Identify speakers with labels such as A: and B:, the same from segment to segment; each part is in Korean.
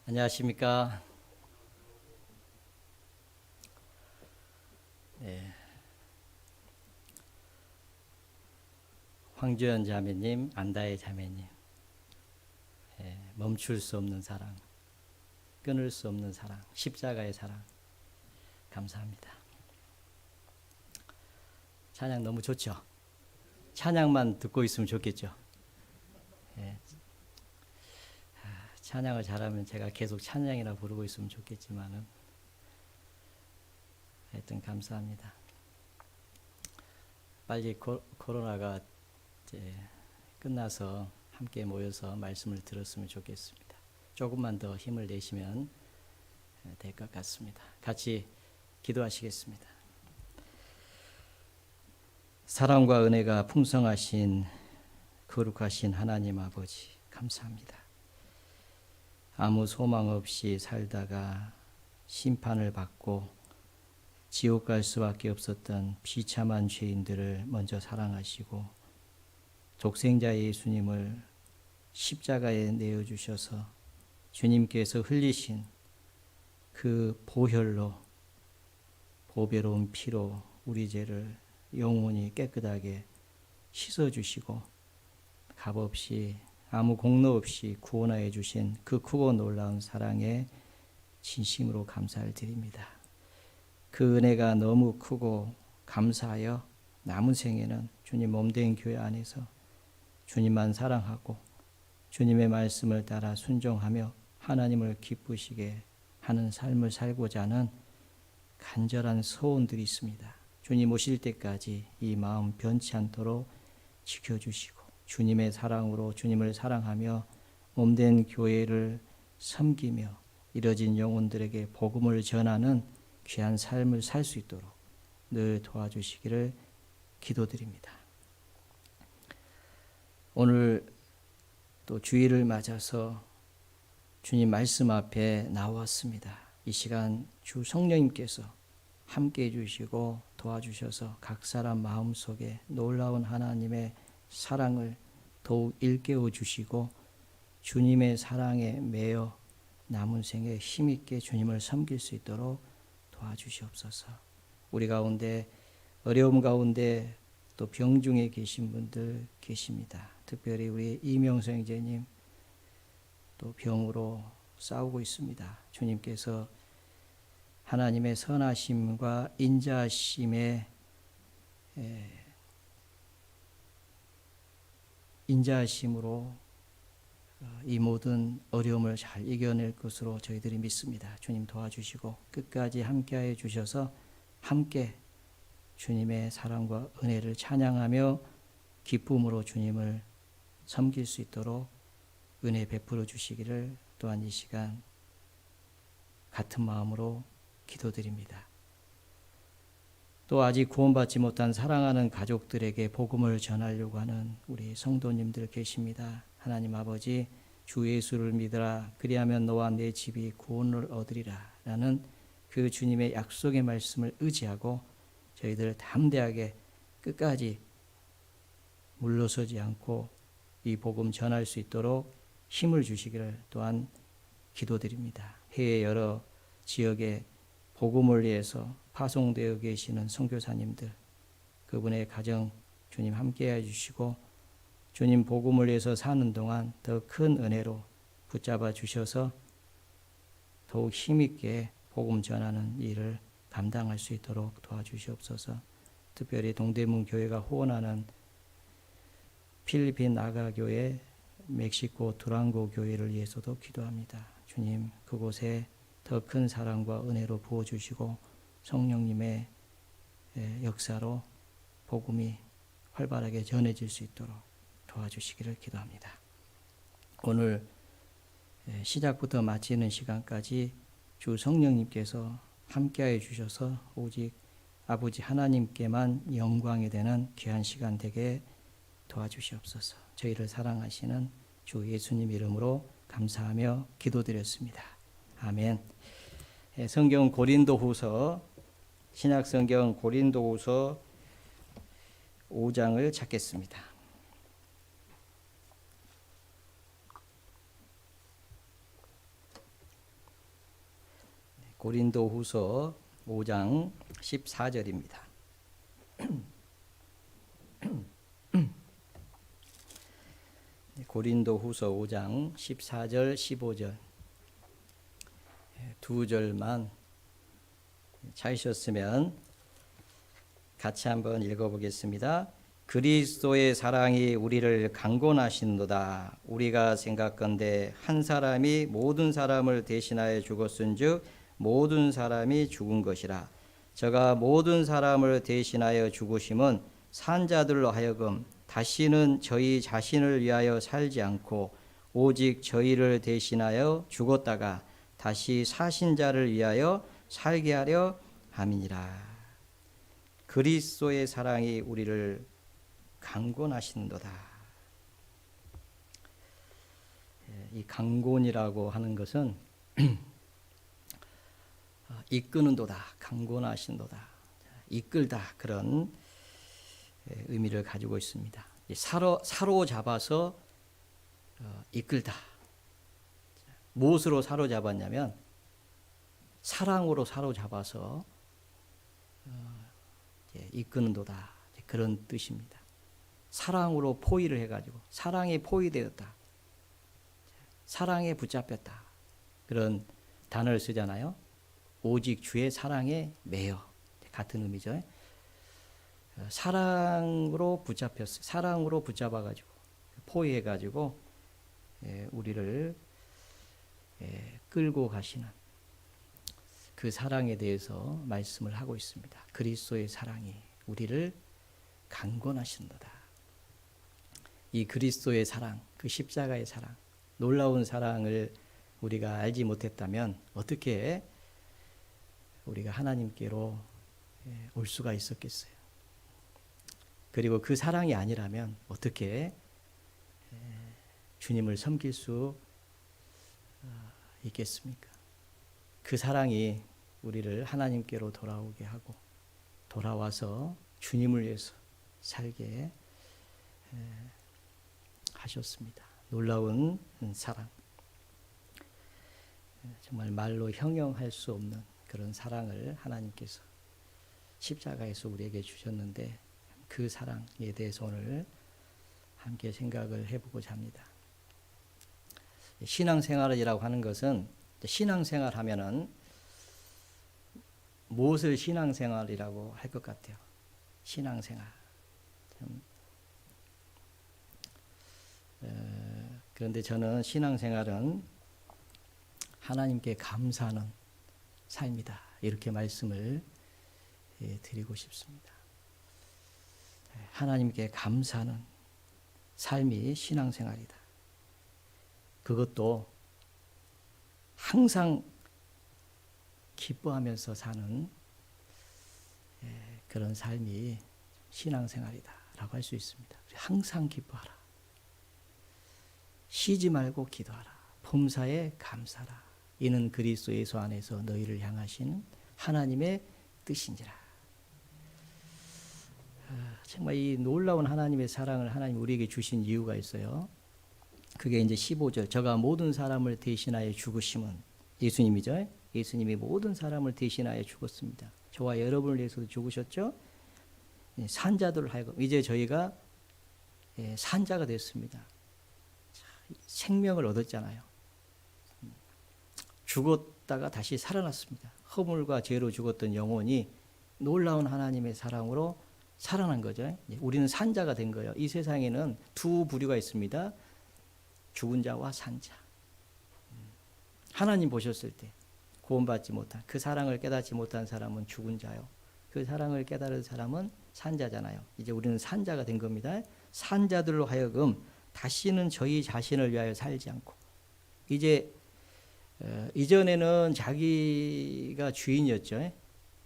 A: 안녕하십니까. 황주연 자매님, 안다혜 자매님, 멈출 수 없는 사랑, 끊을 수 없는 사랑, 십자가의 사랑, 감사합니다. 찬양 너무 좋죠? 찬양만 듣고 있으면 좋겠죠? 찬양을 잘하면 제가 계속 찬양이라 부르고 있으면 좋겠지만은, 하여튼 감사합니다. 빨리 코로나가 이제 끝나서 함께 모여서 말씀을 들었으면 좋겠습니다. 조금만 더 힘을 내시면 될 것 같습니다. 같이 기도하시겠습니다. 사랑과 은혜가 풍성하신 거룩하신 하나님 아버지, 감사합니다. 아무 소망 없이 살다가 심판을 받고 지옥 갈 수밖에 없었던 비참한 죄인들을 먼저 사랑하시고 독생자 예수님을 십자가에 내어주셔서 주님께서 흘리신 그 보혈로, 보배로운 피로 우리 죄를 영원히 깨끗하게 씻어주시고 값없이 아무 공로 없이 구원하여 주신 그 크고 놀라운 사랑에 진심으로 감사를 드립니다. 그 은혜가 너무 크고 감사하여 남은 생에는 주님 몸된 교회 안에서 주님만 사랑하고 주님의 말씀을 따라 순종하며 하나님을 기쁘시게 하는 삶을 살고자 하는 간절한 소원들이 있습니다. 주님 오실 때까지 이 마음 변치 않도록 지켜주시고 주님의 사랑으로 주님을 사랑하며 몸된 교회를 섬기며 이뤄진 영혼들에게 복음을 전하는 귀한 삶을 살 수 있도록 늘 도와주시기를 기도드립니다. 오늘 또 주일을 맞아서 주님 말씀 앞에 나왔습니다. 이 시간 주 성령님께서 함께 해주시고 도와주셔서 각 사람 마음속에 놀라운 하나님의 사랑을 더욱 일깨워 주시고 주님의 사랑에 매여 남은 생에 힘있게 주님을 섬길 수 있도록 도와주시옵소서. 우리 가운데 어려움 가운데 또 병중에 계신 분들 계십니다. 특별히 우리 이명성 형제님 또 병으로 싸우고 있습니다. 주님께서 하나님의 선하심과 인자하심에 인자하심으로 이 모든 어려움을 잘 이겨낼 것으로 저희들이 믿습니다. 주님 도와주시고 끝까지 함께하여 주셔서 함께 주님의 사랑과 은혜를 찬양하며 기쁨으로 주님을 섬길 수 있도록 은혜 베풀어 주시기를 또한 이 시간 같은 마음으로 기도드립니다. 또 아직 구원받지 못한 사랑하는 가족들에게 복음을 전하려고 하는 우리 성도님들 계십니다. 하나님 아버지, 주 예수를 믿으라 그리하면 너와 내 집이 구원을 얻으리라 라는 그 주님의 약속의 말씀을 의지하고 저희들 담대하게 끝까지 물러서지 않고 이 복음 전할 수 있도록 힘을 주시기를 또한 기도드립니다. 해외 여러 지역에 복음을 위해서 파송되어 계시는 선교사님들, 그분의 가정 주님 함께해 주시고 주님 복음을 위해서 사는 동안 더 큰 은혜로 붙잡아 주셔서 더욱 힘있게 복음 전하는 일을 감당할 수 있도록 도와주시옵소서. 특별히 동대문 교회가 후원하는 필리핀 아가교회, 멕시코 두랑고 교회를 위해서도 기도합니다. 주님 그곳에 더 큰 사랑과 은혜로 부어주시고 성령님의 역사로 복음이 활발하게 전해질 수 있도록 도와주시기를 기도합니다. 오늘 시작부터 마치는 시간까지 주 성령님께서 함께하여 주셔서 오직 아버지 하나님께만 영광이 되는 귀한 시간 되게 도와주시옵소서. 저희를 사랑하시는 주 예수님 이름으로 감사하며 기도드렸습니다. 아멘. 성경 고린도후서, 신약 성경 고린도후서 5장을 찾겠습니다. 고린도후서 5장 14절입니다. 고린도후서 5장 14절 15절 두 절만 찾으셨으면 같이 한번 읽어보겠습니다. 그리스도의 사랑이 우리를 강권하신도다. 우리가 생각건대 한 사람이 모든 사람을 대신하여 죽었은즉 모든 사람이 죽은 것이라. 저가 모든 사람을 대신하여 죽으심은 산자들로 하여금 다시는 저희 자신을 위하여 살지 않고 오직 저희를 대신하여 죽었다가 다시 사신 자를 위하여 살게 하려 함이니라. 그리스도의 사랑이 우리를 강권하신도다. 이 강권이라고 하는 것은 이끄는도다, 강권하신도다, 이끌다, 그런 의미를 가지고 있습니다. 사로잡아서 이끌다. 무엇으로 사로잡았냐면 사랑으로 사로잡아서 이끄는도다, 그런 뜻입니다. 사랑으로 포위를 해가지고 사랑에 포위되었다, 사랑에 붙잡혔다, 그런 단어를 쓰잖아요. 오직 주의 사랑에 매여, 같은 의미죠. 사랑으로 붙잡혔어요. 사랑으로 붙잡아가지고 포위해가지고 우리를 끌고 가시는 그 사랑에 대해서 말씀을 하고 있습니다. 그리스도의 사랑이 우리를 강권하신도다. 이 그리스도의 사랑, 그 십자가의 사랑, 놀라운 사랑을 우리가 알지 못했다면 어떻게 우리가 하나님께로 올 수가 있었겠어요? 그리고 그 사랑이 아니라면 어떻게 주님을 섬길 수 있겠습니까? 그 사랑이 우리를 하나님께로 돌아오게 하고 돌아와서 주님을 위해서 살게 하셨습니다. 놀라운 사랑, 정말 말로 형용할 수 없는 그런 사랑을 하나님께서 십자가에서 우리에게 주셨는데 그 사랑에 대해서 오늘 함께 생각을 해보고자 합니다. 신앙생활이라고 하는 것은, 신앙생활 하면은 무엇을 신앙생활이라고 할 것 같아요? 신앙생활. 그런데 저는 신앙생활은 하나님께 감사하는 삶이다, 이렇게 말씀을 드리고 싶습니다. 하나님께 감사하는 삶이 신앙생활이다. 그것도 항상 기뻐하면서 사는 그런 삶이 신앙생활이다 라고 할 수 있습니다. 항상 기뻐하라. 쉬지 말고 기도하라. 범사에 감사라. 이는 그리스도 예수 안에서 너희를 향하신 하나님의 뜻인지라. 정말 이 놀라운 하나님의 사랑을 하나님 우리에게 주신 이유가 있어요. 그게 이제 15절. 저가 모든 사람을 대신하여 죽으심은, 예수님이죠. 예수님이 모든 사람을 대신하여 죽었습니다. 저와 여러분을 위해서도 죽으셨죠. 산자들을 하여금 이제 저희가 산자가 됐습니다. 생명을 얻었잖아요. 죽었다가 다시 살아났습니다. 허물과 죄로 죽었던 영혼이 놀라운 하나님의 사랑으로 살아난 거죠. 우리는 산자가 된 거예요. 이 세상에는 두 부류가 있습니다. 죽은 자와 산자. 하나님 보셨을 때 구원받지 못한, 그 사랑을 깨닫지 못한 사람은 죽은 자요, 그 사랑을 깨달은 사람은 산자잖아요. 이제 우리는 산자가 된 겁니다. 산자들로 하여금 다시는 저희 자신을 위하여 살지 않고, 이제 이전에는 자기가 주인이었죠.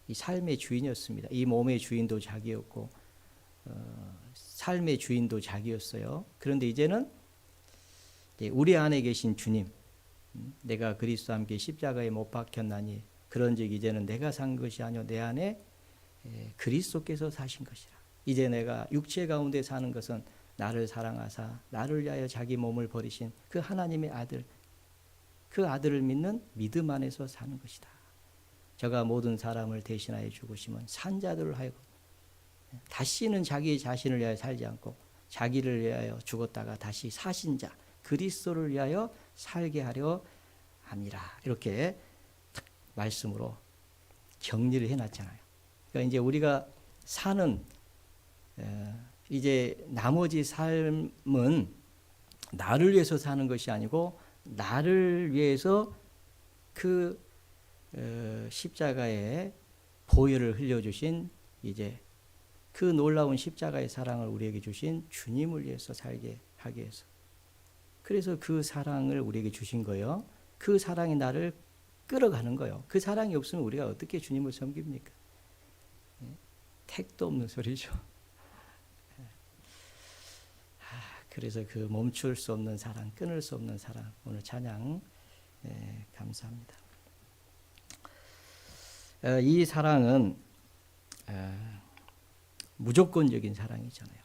A: 이 삶의 주인이었습니다. 이 몸의 주인도 자기였고 삶의 주인도 자기였어요. 그런데 이제는 우리 안에 계신 주님, 내가 그리스도와 함께 십자가에 못 박혔나니 그런즉 이제는 내가 산 것이 아니요 내 안에 그리스도께서 사신 것이라. 이제 내가 육체 가운데 사는 것은 나를 사랑하사 나를 위하여 자기 몸을 버리신 그 하나님의 아들, 그 아들을 믿는 믿음 안에서 사는 것이다. 저가 모든 사람을 대신하여 죽으심은 산자들을 하여금 다시는 자기 자신을 위하여 살지 않고 자기를 위하여 죽었다가 다시 사신 자 그리스도를 위하여 살게 하려 함이라. 이렇게 말씀으로 정리를 해놨잖아요. 그러니까 이제 우리가 사는 이제 나머지 삶은 나를 위해서 사는 것이 아니고 나를 위해서 그 십자가의 보혈을 흘려주신 이제 그 놀라운 십자가의 사랑을 우리에게 주신 주님을 위해서 살게 하기 위해서. 그래서 그 사랑을 우리에게 주신 거예요. 그 사랑이 나를 끌어가는 거예요. 그 사랑이 없으면 우리가 어떻게 주님을 섬깁니까? 택도 없는 소리죠. 그래서 그 멈출 수 없는 사랑, 끊을 수 없는 사랑, 오늘 찬양 감사합니다. 이 사랑은 무조건적인 사랑이잖아요.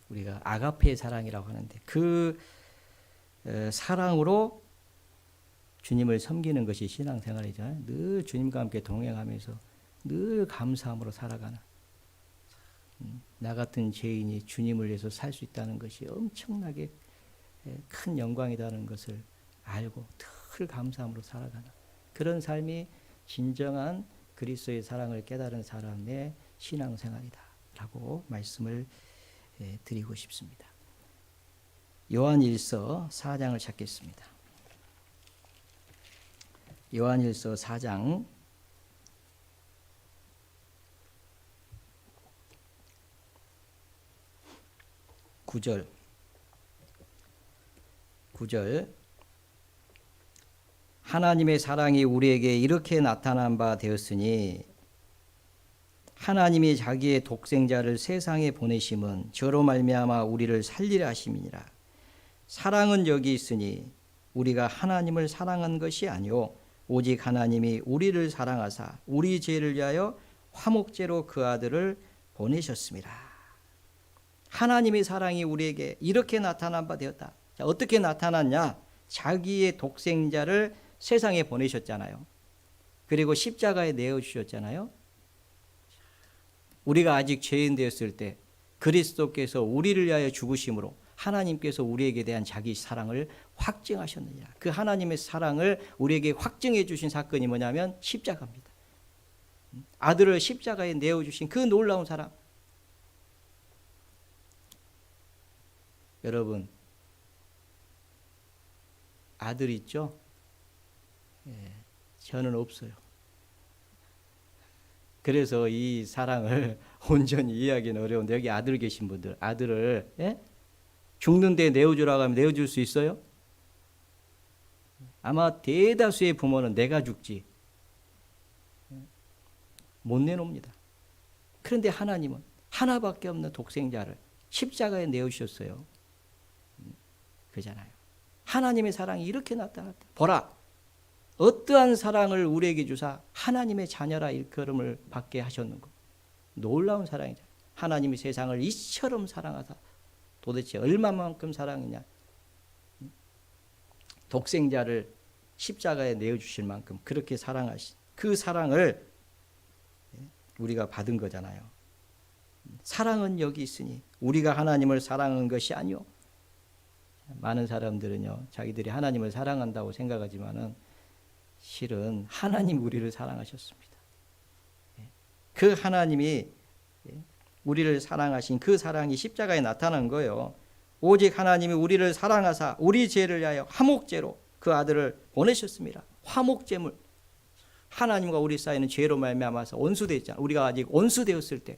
A: 우리가 아가페 사랑이라고 하는데 그 사랑으로 주님을 섬기는 것이 신앙생활이잖아요. 늘 주님과 함께 동행하면서 늘 감사함으로 살아가는 나 같은 죄인이 주님을 위해서 살 수 있다는 것이 엄청나게 큰 영광이라는 것을 알고 늘 감사함으로 살아가는 그런 삶이 진정한 그리스도의 사랑을 깨달은 사람의 신앙생활이다라고 말씀을 드리고 싶습니다. 요한일서 4장을 찾겠습니다. 요한일서 4장 9절 하나님의 사랑이 우리에게 이렇게 나타난 바 되었으니 하나님이 자기의 독생자를 세상에 보내심은 저로 말미암아 우리를 살리려 하심이니라. 사랑은 여기 있으니 우리가 하나님을 사랑한 것이 아니요 오직 하나님이 우리를 사랑하사 우리 죄를 위하여 화목제로 그 아들을 보내셨습니다. 하나님의 사랑이 우리에게 이렇게 나타난 바 되었다. 자, 어떻게 나타났냐? 자기의 독생자를 세상에 보내셨잖아요. 그리고 십자가에 내어주셨잖아요. 우리가 아직 죄인 되었을 때 그리스도께서 우리를 위하여 죽으심으로 하나님께서 우리에게 대한 자기 사랑을 확증하셨느니라. 그 하나님의 사랑을 우리에게 확증해 주신 사건이 뭐냐면 십자가입니다. 아들을 십자가에 내어주신 그 놀라운 사랑. 여러분 아들 있죠? 저는 없어요. 그래서 이 사랑을 온전히 이해하기는 어려운데 여기 아들 계신 분들 아들을 죽는데 내어주라고 하면 내어줄 수 있어요? 아마 대다수의 부모는 내가 죽지 못 내놓습니다. 그런데 하나님은 하나밖에 없는 독생자를 십자가에 내어주셨어요. 그잖아요. 하나님의 사랑이 이렇게 나타났다. 보라, 어떠한 사랑을 우리에게 주사 하나님의 자녀라 일컬음을 받게 하셨는고. 놀라운 사랑이죠. 하나님이 세상을 이처럼 사랑하사 도대체 얼마만큼 사랑이냐. 독생자를 십자가에 내어주실 만큼 그렇게 사랑하신 그 사랑을 우리가 받은 거잖아요. 사랑은 여기 있으니 우리가 하나님을 사랑한 것이 아니요. 많은 사람들은요, 자기들이 하나님을 사랑한다고 생각하지만은 실은 하나님 우리를 사랑하셨습니다. 그 하나님이 우리를 사랑하신 그 사랑이 십자가에 나타난 거예요. 오직 하나님이 우리를 사랑하사 우리 죄를 위하여 화목제로 그 아들을 보내셨습니다. 화목제물. 하나님과 우리 사이는 죄로 말미암아서 원수되었잖아요. 우리가 아직 원수되었을 때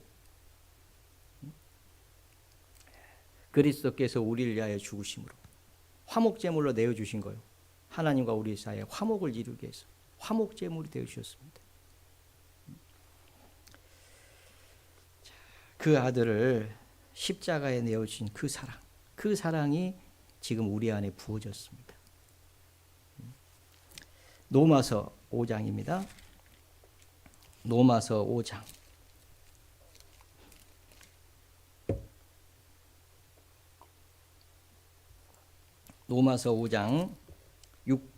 A: 그리스도께서 우리를 위하여 죽으심으로 화목제물로 내어주신 거예요. 하나님과 우리 사이에 화목을 이루기 위해서 화목제물이 되어주셨습니다. 그 아들을 십자가에 내어주신 그 사랑, 그 사랑이 지금 우리 안에 부어졌습니다. 로마서 5장입니다. 로마서 5장. 로마서 5장 6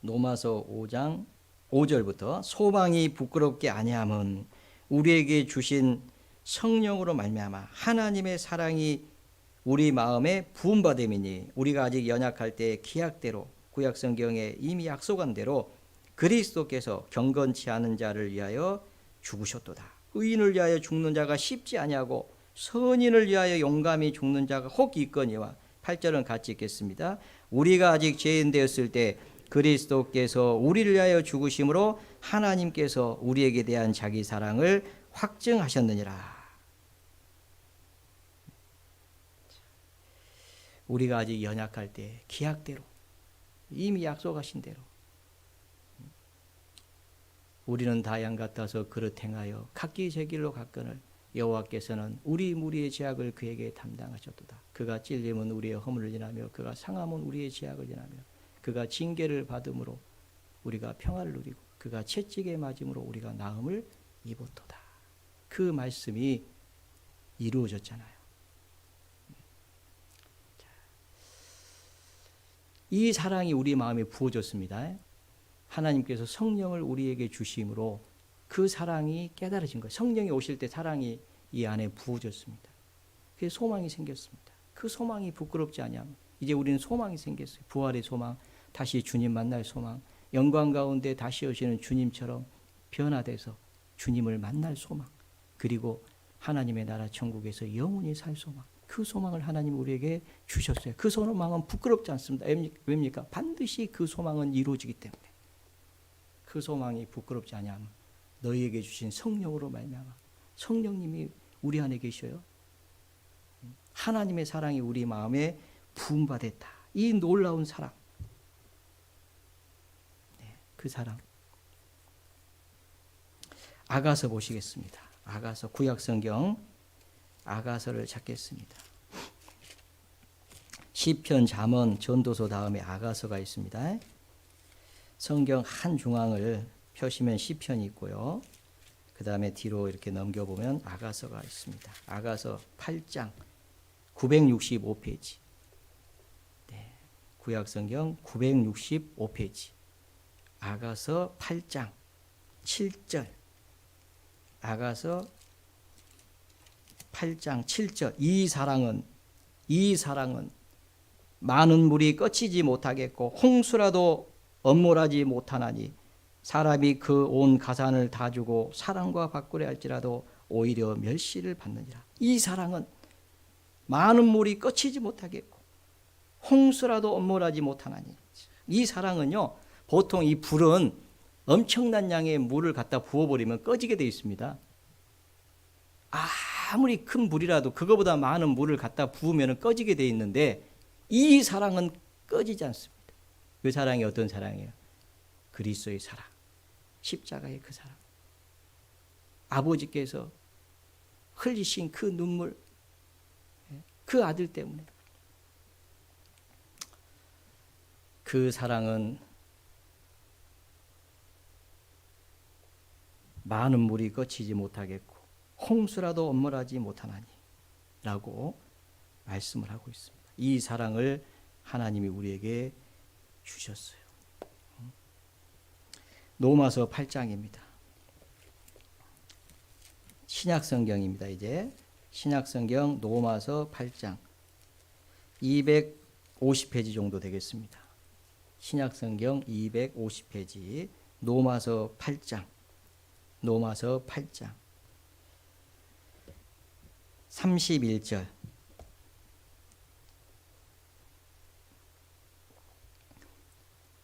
A: 로마서 5장 5절부터 소망이 부끄럽게 아니함은 우리에게 주신 성령으로 말미암아 하나님의 사랑이 우리 마음에 부음받음이니 우리가 아직 연약할 때 기약대로 구약 성경에 이미 약속한 대로 그리스도께서 경건치 않은 자를 위하여 죽으셨도다. 의인을 위하여 죽는 자가 쉽지 아니하고 선인을 위하여 용감히 죽는 자가 혹 있거니와 8절은 같이 읽겠습니다. 우리가 아직 죄인 되었을 때 그리스도께서 우리를 위하여 죽으심으로 하나님께서 우리에게 대한 자기 사랑을 확증하셨느니라. 우리가 아직 연약할 때 기약대로 이미 약속하신 대로 우리는 다 양 같아서 그릇 행하여 각기 제 길로 갔거늘 여호와께서는 우리 무리의 죄악을 그에게 담당하셨도다. 그가 찔림은 우리의 허물을 인하며 그가 상함은 우리의 죄악을 인하며 그가 징계를 받음으로 우리가 평화를 누리고 그가 채찍에 맞음으로 우리가 나음을 입었도다. 그 말씀이 이루어졌잖아요. 이 사랑이 우리 마음에 부어졌습니다. 하나님께서 성령을 우리에게 주심으로 그 사랑이 깨달아진 거예요. 성령이 오실 때 사랑이 이 안에 부어졌습니다. 그래서 소망이 생겼습니다. 그 소망이 부끄럽지 아니하면 이제 우리는 소망이 생겼어요. 부활의 소망, 다시 주님 만날 소망, 영광 가운데 다시 오시는 주님처럼 변화돼서 주님을 만날 소망, 그리고 하나님의 나라 천국에서 영원히 살 소망, 그 소망을 하나님 우리에게 주셨어요. 그 소망은 부끄럽지 않습니다. 왜입니까? 반드시 그 소망은 이루어지기 때문에. 그 소망이 부끄럽지 아니하면 너희에게 주신 성령으로 말미암아 성령님이 우리 안에 계셔요. 하나님의 사랑이 우리 마음에 부음받았다. 이 놀라운 사랑, 그 사랑. 아가서 보시겠습니다. 아가서 구약성경 아가서를 찾겠습니다. 시편, 잠언, 전도서 다음에 아가서가 있습니다. 성경 한 중앙을 펴시면 시편이 있고요. 그 다음에 뒤로 이렇게 넘겨보면 아가서가 있습니다. 아가서 8장 965페이지. 네, 구약성경 965페이지. 아가서 8장 7절. 아가서 8장 7절. 이 사랑은 많은 물이 꺼치지 못하겠고 홍수라도 엄몰하지 못하나니 사람이 그 온 가산을 다 주고 사랑과 바꾸려 할지라도 오히려 멸시를 받느니라. 이 사랑은 많은 물이 꺼치지 못하겠고 홍수라도 엄몰하지 못하나니. 이 사랑은요, 보통 이 불은 엄청난 양의 물을 갖다 부어버리면 꺼지게 되어 있습니다. 아무리 큰 불이라도 그거보다 많은 물을 갖다 부으면 꺼지게 되어 있는데 이 사랑은 꺼지지 않습니다. 그 사랑이 어떤 사랑이에요? 그리스도의 사랑, 십자가의 그 사랑, 아버지께서 흘리신 그 눈물, 그 아들 때문에. 그 사랑은 많은 물이 거치지 못하겠고 홍수라도 엄몰하지 못하나니 라고 말씀을 하고 있습니다. 이 사랑을 하나님이 우리에게 주셨어요. 로마서 8장입니다. 신약성경입니다. 이제 신약성경 로마서 8장 250페이지 정도 되겠습니다. 신약성경 250페이지 로마서 8장 31절.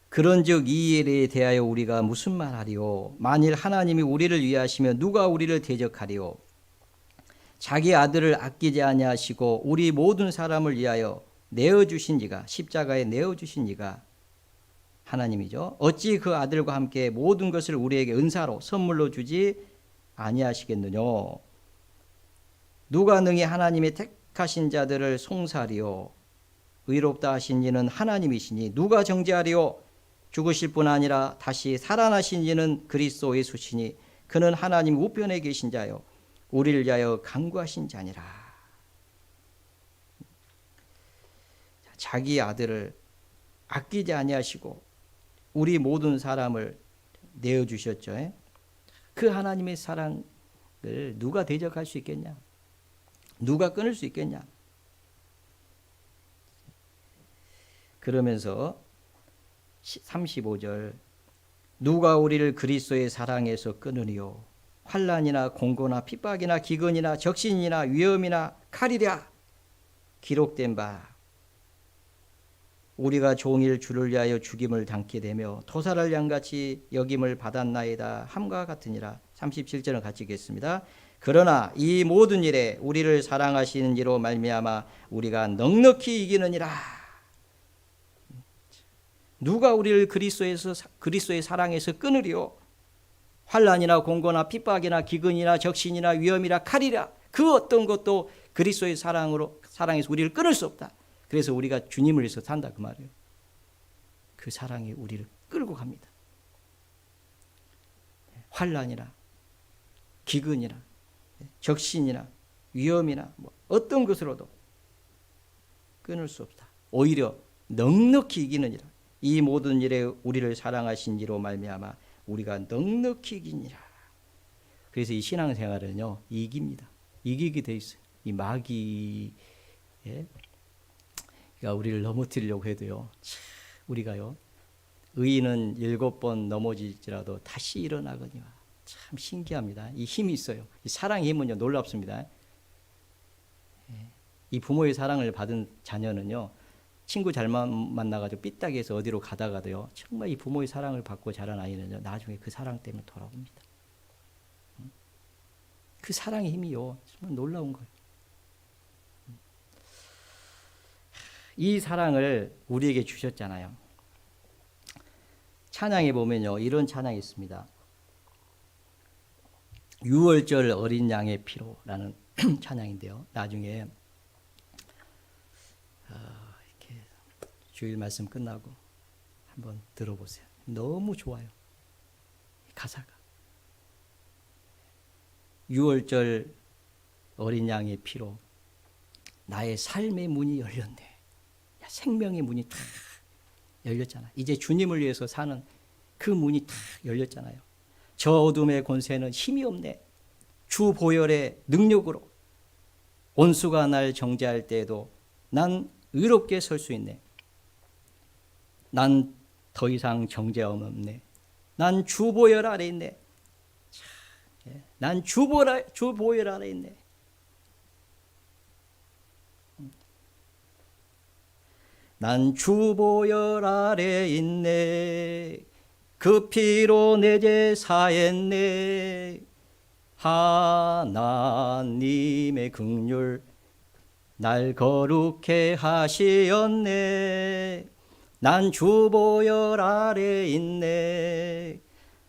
A: 그런즉 이 일에 대하여 우리가 무슨 말하리요? 만일 하나님이 우리를 위하시면 누가 우리를 대적하리요? 자기 아들을 아끼지 아니하시고 우리 모든 사람을 위하여 내어주신 이가, 십자가에 내어주신 이가 하나님이죠. 어찌 그 아들과 함께 모든 것을 우리에게 은사로 선물로 주지 아니하시겠느냐? 누가 능히 하나님의 택하신 자들을 송사하리요? 의롭다 하신 이는 하나님이시니 누가 정죄하리요? 죽으실 뿐 아니라 다시 살아나신 이는 그리스도 예수시니 그는 하나님 우편에 계신 자요 우리를 위하여 간구하신 자니라. 자기 아들을 아끼지 아니하시고 우리 모든 사람을 내어주셨죠. 그 하나님의 사랑을 누가 대적할 수 있겠냐? 누가 끊을 수 있겠냐? 그러면서 35절 누가 우리를 그리스도의 사랑에서 끊으리요? 환난이나 공고나 핍박이나 기근이나 적신이나 위험이나 칼이랴. 기록된 바 우리가 종일 주를 위하여 죽임을 당게 되며 토살할 양같이 여김을 받았나이다 함과 같으니라. 37절을 같이 읽겠습니다. 그러나 이 모든 일에 우리를 사랑하시는 이로 말미암아 우리가 넉넉히 이기느니라. 누가 우리를 그리스도의 사랑에서 끊으리요? 환난이나 공고나 핍박이나 기근이나 적신이나 위험이나 칼이라. 그 어떤 것도 그리스도의 사랑에서 우리를 끊을 수 없다. 그래서 우리가 주님을 위해서 산다 그 말이에요. 그 사랑이 우리를 끌고 갑니다. 환난이나 기근이나 적신이나 위험이나 어떤 것으로도 끊을 수 없다. 오히려 넉넉히 이기느니라. 이 모든 일에 우리를 사랑하신 이로 말미암아 우리가 넉넉히 이기니라. 그래서 이 신앙생활은요 이깁니다. 이기게 돼 있어요. 이 마귀가 우리를 넘어뜨리려고 해도요 우리가요 의인은 7번 넘어질지라도 다시 일어나거니와. 참 신기합니다. 이 힘이 있어요. 이 사랑의 힘은요 놀랍습니다. 이 부모의 사랑을 받은 자녀는요 친구 잘만 만나가지고 삐딱해서 어디로 가다가도요 정말 이 부모의 사랑을 받고 자란 아이는요 나중에 그 사랑 때문에 돌아옵니다. 그 사랑의 힘이요 정말 놀라운 거예요. 이 사랑을 우리에게 주셨잖아요. 찬양에 보면요 이런 찬양이 있습니다. 유월절 어린 양의 피로라는 찬양인데요. 나중에 이렇게 주일 말씀 끝나고 한번 들어보세요. 너무 좋아요. 가사가. 유월절 어린 양의 피로 나의 삶의 문이 열렸네. 생명의 문이 탁 열렸잖아. 이제 주님을 위해서 사는 그 문이 탁 열렸잖아요. 저 어둠의 권세는 힘이 없네. 주 보혈의 능력으로 원수가 날 정죄할 때에도 난 의롭게 설 수 있네. 난 더 이상 정죄함 없네. 난 주 보혈 아래 있네. 난 주 보혈 아래 있네. 난 주 보혈 아래 있네. 그 피로 내 죄 사했네. 하나님의 긍휼 날 거룩해 하시었네. 난 주 보혈 아래 있네.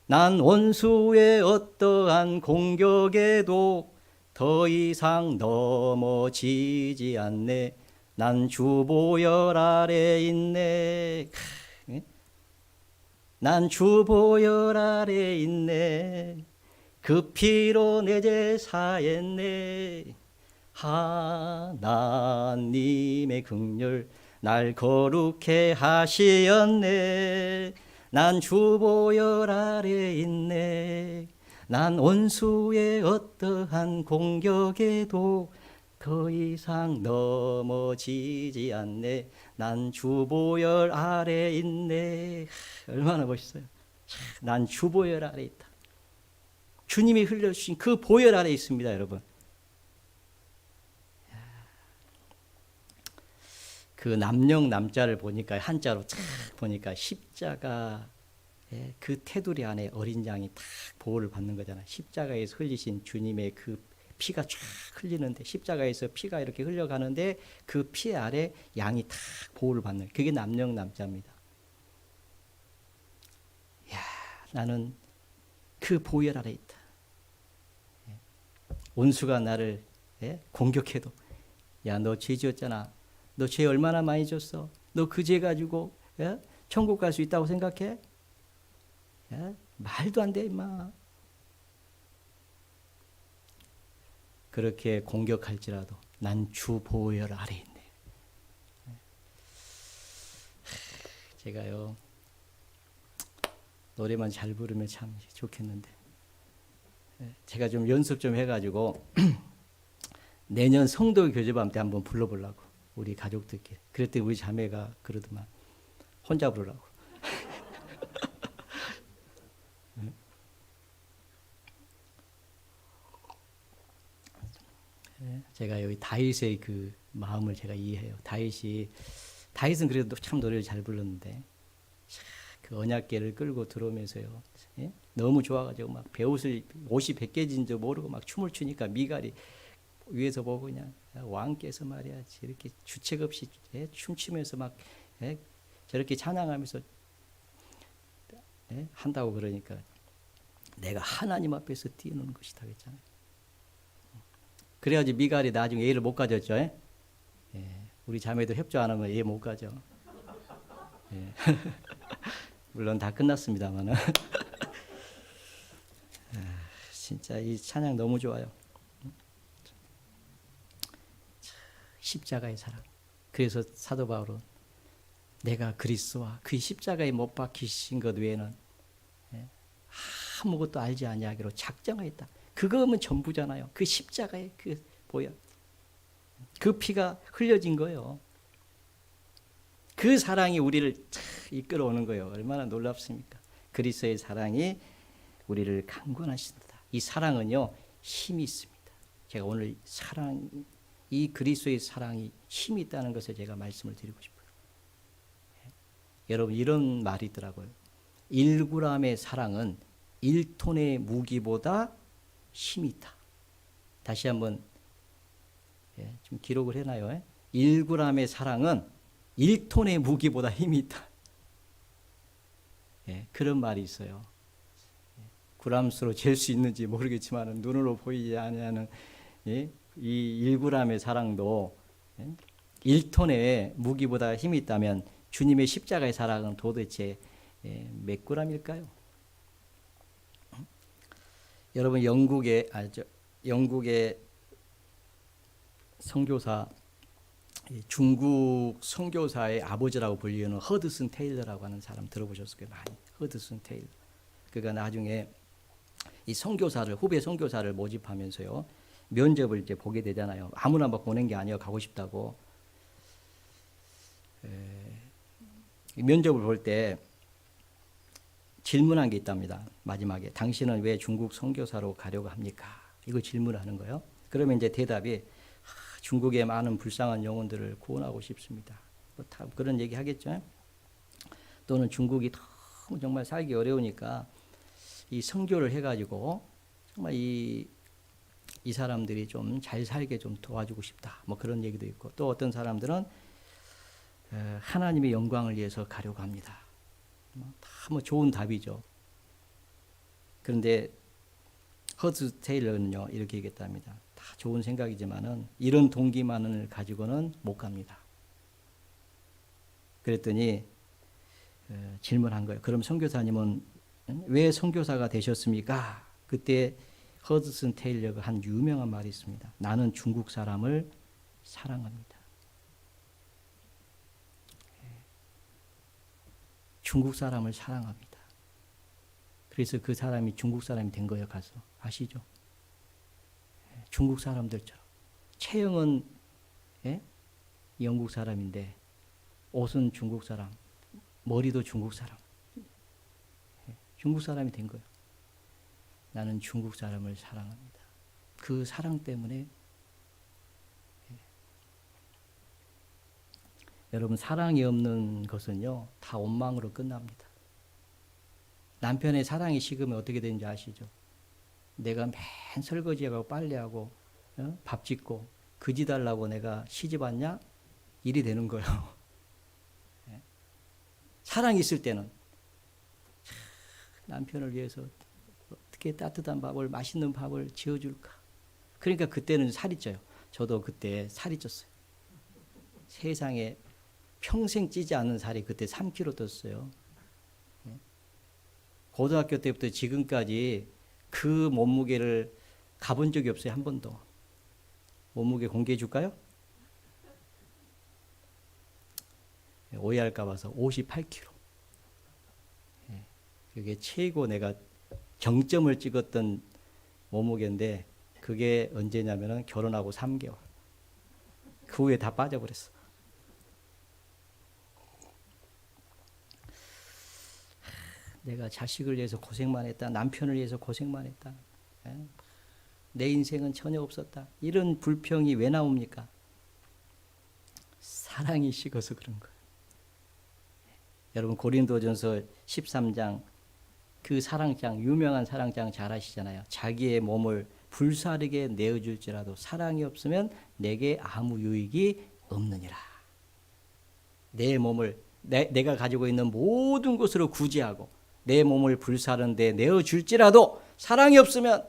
A: 난 원수의 어떠한 공격에도 더 이상 넘어지지 않네. 난 주 보혈 아래 있네. 난 주 보혈 아래 있네. 그 피로 내 죄 사했네. 하나님의 긍휼 날 거룩해 하시었네. 난 주 보혈 아래 있네. 난 원수의 어떠한 공격에도 더 이상 넘어지지 않네. 난 주 보혈 아래 있네. 얼마나 멋있어요. 난 주 보혈 아래 있다. 주님이 흘려주신 그 보혈 아래 있습니다, 여러분. 그 남령 남자를 보니까 한자로 탁 보니까 십자가 그 테두리 안에 어린 양이 탁 보호를 받는 거잖아요. 십자가에서 흘리신 주님의 그 피가 쫙 흘리는데 십자가에서 피가 이렇게 흘려가는데 그 피 아래 양이 탁 보호를 받는 그게 남령 남자입니다. 야, 나는 그 보혈 아래 있다. 원수가 나를 공격해도 야, 너 죄 지었잖아. 너 죄 얼마나 많이 졌어? 너 그 죄 가지고 천국 갈 수 있다고 생각해? 말도 안 돼, 임마. 그렇게 공격할지라도 난 주 보혈 아래 있네. 제가요 노래만 잘 부르면 참 좋겠는데. 제가 좀 연습 좀 해가지고 내년 성도 교제밤 때 한번 불러보려고 우리 가족들끼리. 그랬더니 우리 자매가 그러더만 혼자 부르라고. 제가 여기 다윗의 그 마음을 제가 이해해요. 다윗은 그래도 참 노래를 잘 불렀는데 그 언약궤를 끌고 들어오면서요. 예? 너무 좋아가지고 막 옷이 벗겨진 줄 모르고 막 춤을 추니까 미갈이 위에서 보고 그냥 왕께서 말이야 이렇게 주책 없이 춤추면서 막 저렇게 찬양하면서 한다고 그러니까 내가 하나님 앞에서 뛰는 것이다 그랬잖아요. 그래야지 미갈이 나중에 예를 못 가졌죠. 우리 자매들 협조 안 하면 예 못 가죠. 물론 다 끝났습니다만은 진짜 이 찬양 너무 좋아요. 십자가의 사랑. 그래서 사도 바울은 내가 그리스도와 그 십자가에 못 박히신 것 외에는 아무것도 알지 아니하기로 작정하였다. 그거면 전부잖아요. 그 십자가의 그 보혈, 그 피가 흘려진 거예요. 그 사랑이 우리를 이끌어오는 거예요. 얼마나 놀랍습니까? 그리스도의 사랑이 우리를 강권하신다. 이 사랑은요 힘이 있습니다. 제가 오늘 이 그리스도의 사랑이 힘이 있다는 것을 제가 말씀을 드리고 싶어요. 여러분 이런 말이 있더라고요. 1g의 사랑은 1톤의 무기보다 힘이 있다. 다시 한번 좀 기록을 해놔요. 1g의 사랑은 1톤의 무기보다 힘이 있다. 그런 말이 있어요. g수로 잴 수 있는지 모르겠지만 눈으로 보이지 않는 이 1g의 사랑도 1톤의 무기보다 힘이 있다면 주님의 십자가의 사랑은 도대체 몇 g일까요? 여러분 영국의 선교사, 중국 선교사의 아버지라고 불리는 허드슨 테일러라고 하는 사람 들어보셨을 거예요. 많이. 허드슨 테일러. 그가 나중에 이 후배 선교사를 모집하면서요. 면접을 이제 보게 되잖아요. 아무나 막 보낸 게 아니에요. 가고 싶다고. 면접을 볼 때 질문한 게 있답니다. 마지막에 당신은 왜 중국 선교사로 가려고 합니까? 이걸 질문하는 거예요. 그러면 이제 대답이 중국의 많은 불쌍한 영혼들을 구원하고 싶습니다. 뭐 다 그런 얘기 하겠죠. 또는 중국이 너무 정말 살기 어려우니까 이 선교를 해가지고 정말 이 사람들이 좀 잘 살게 좀 도와주고 싶다. 뭐 그런 얘기도 있고 또 어떤 사람들은 하나님의 영광을 위해서 가려고 합니다. 다 뭐 좋은 답이죠. 그런데 허드 테일러는요 이렇게 얘기했답니다. 다 좋은 생각이지만은 이런 동기만을 가지고는 못 갑니다. 그랬더니 질문한 거예요. 그럼 선교사님은 왜 선교사가 되셨습니까? 그때 허드슨 테일러가 한 유명한 말이 있습니다. 나는 중국 사람을 사랑합니다. 중국 사람을 사랑합니다. 그래서 그 사람이 중국 사람이 된 거예요. 가서 아시죠? 중국 사람들처럼 체형은 영국 사람인데 옷은 중국 사람, 머리도 중국 사람. 중국 사람이 된 거예요. 나는 중국 사람을 사랑합니다. 그 사랑 때문에 여러분 사랑이 없는 것은요 다 원망으로 끝납니다. 남편의 사랑이 식으면 어떻게 되는지 아시죠? 내가 맨 설거지하고 빨래하고 밥 짓고 그지 달라고 내가 시집 왔냐? 일이 되는 거예요. 사랑이 있을 때는 남편을 위해서 어떻게 따뜻한 밥을 맛있는 밥을 지어줄까? 그러니까 그때는 살이 쪄요. 저도 그때 살이 쪘어요. 세상에 평생 찌지 않는 살이 그때 3kg 떴어요. 고등학교 때부터 지금까지 그 몸무게를 가본 적이 없어요. 한 번도. 몸무게 공개해 줄까요? 오해할까 봐서 58kg. 그게 최고 내가 정점을 찍었던 몸무게인데 그게 언제냐면은 결혼하고 3개월. 그 후에 다 빠져버렸어. 내가 자식을 위해서 고생만 했다. 남편을 위해서 고생만 했다. 내 인생은 전혀 없었다. 이런 불평이 왜 나옵니까? 사랑이 식어서 그런 거예요. 여러분 고린도전서 13장 그 사랑장, 유명한 사랑장 잘 아시잖아요. 자기의 몸을 불사르게 내어줄지라도 사랑이 없으면 내게 아무 유익이 없느니라. 내 몸을 내가 가지고 있는 모든 것으로 구제하고 내 몸을 불사르는데 내어줄지라도 사랑이 없으면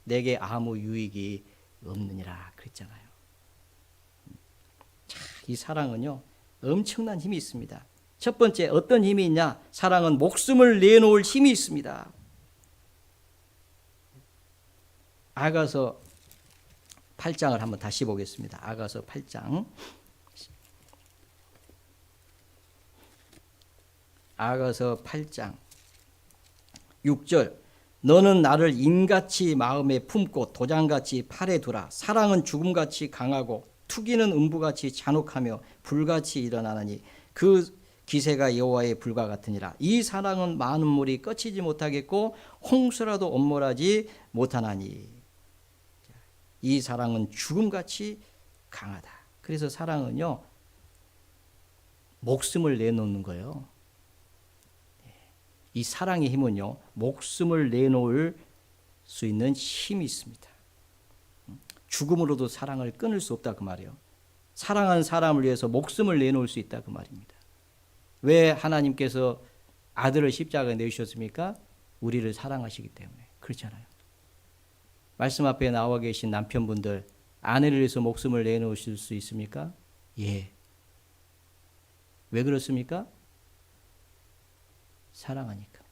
A: 내게 아무 유익이 없느니라 그랬잖아요. 자, 이 사랑은요 엄청난 힘이 있습니다. 첫 번째 어떤 힘이 있냐? 사랑은 목숨을 내놓을 힘이 있습니다. 아가서 8장을 한번 다시 보겠습니다. 아가서 8장. 아가서 8장 6절. 너는 나를 인같이 마음에 품고 도장같이 팔에 두라. 사랑은 죽음같이 강하고 투기는 음부같이 잔혹하며 불같이 일어나느니 그 기세가 여호와의 불과 같으니라. 이 사랑은 많은 물이 꺼치지 못하겠고 홍수라도 엄몰하지 못하나니. 이 사랑은 죽음같이 강하다. 그래서 사랑은요 목숨을 내놓는 거예요. 이 사랑의 힘은요 목숨을 내놓을 수 있는 힘이 있습니다. 죽음으로도 사랑을 끊을 수 없다 그 말이에요. 사랑하는 사람을 위해서 목숨을 내놓을 수 있다 그 말입니다. 왜 하나님께서 아들을 십자가에 내주셨습니까? 우리를 사랑하시기 때문에. 그렇잖아요. 말씀 앞에 나와 계신 남편분들 아내를 위해서 목숨을 내놓으실 수 있습니까? 예. 왜 그렇습니까? 사랑하니까.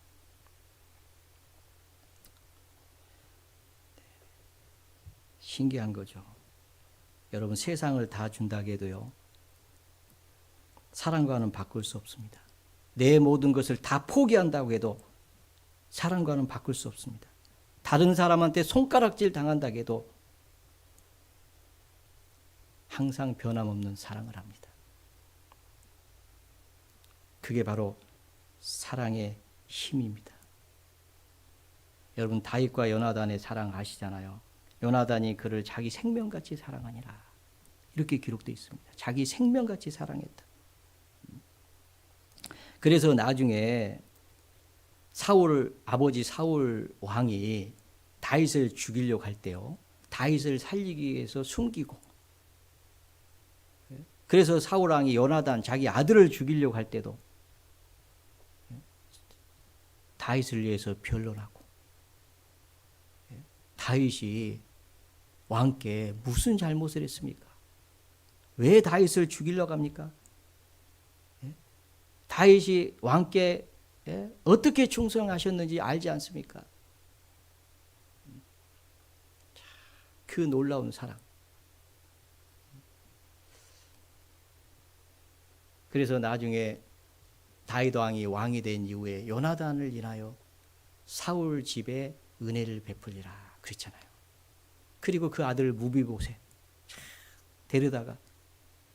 A: 신기한 거죠. 여러분 세상을 다 준다고 해도요. 사랑과는 바꿀 수 없습니다. 내 모든 것을 다 포기한다고 해도 사랑과는 바꿀 수 없습니다. 다른 사람한테 손가락질 당한다고 해도 항상 변함없는 사랑을 합니다. 그게 바로 사랑의 힘입니다. 여러분 다윗과 요나단의 사랑 아시잖아요. 요나단이 그를 자기 생명같이 사랑하니라. 이렇게 기록되어 있습니다. 자기 생명같이 사랑했다. 그래서 나중에 아버지 사울 왕이 다윗을 죽이려고 할 때요. 다윗을 살리기 위해서 숨기고 그래서 사울 왕이 요나단 자기 아들을 죽이려고 할 때도 다윗을 위해서 변론하고 다윗이 왕께 무슨 잘못을 했습니까? 왜 다윗을 죽이려고 합니까? 다윗이 왕께 어떻게 충성하셨는지 알지 않습니까? 그 놀라운 사랑. 그래서 나중에 다윗 왕이 왕이 된 이후에 요나단을 인하여 사울 집에 은혜를 베풀리라 그랬잖아요. 그리고 그 아들 무비보셋 데려다가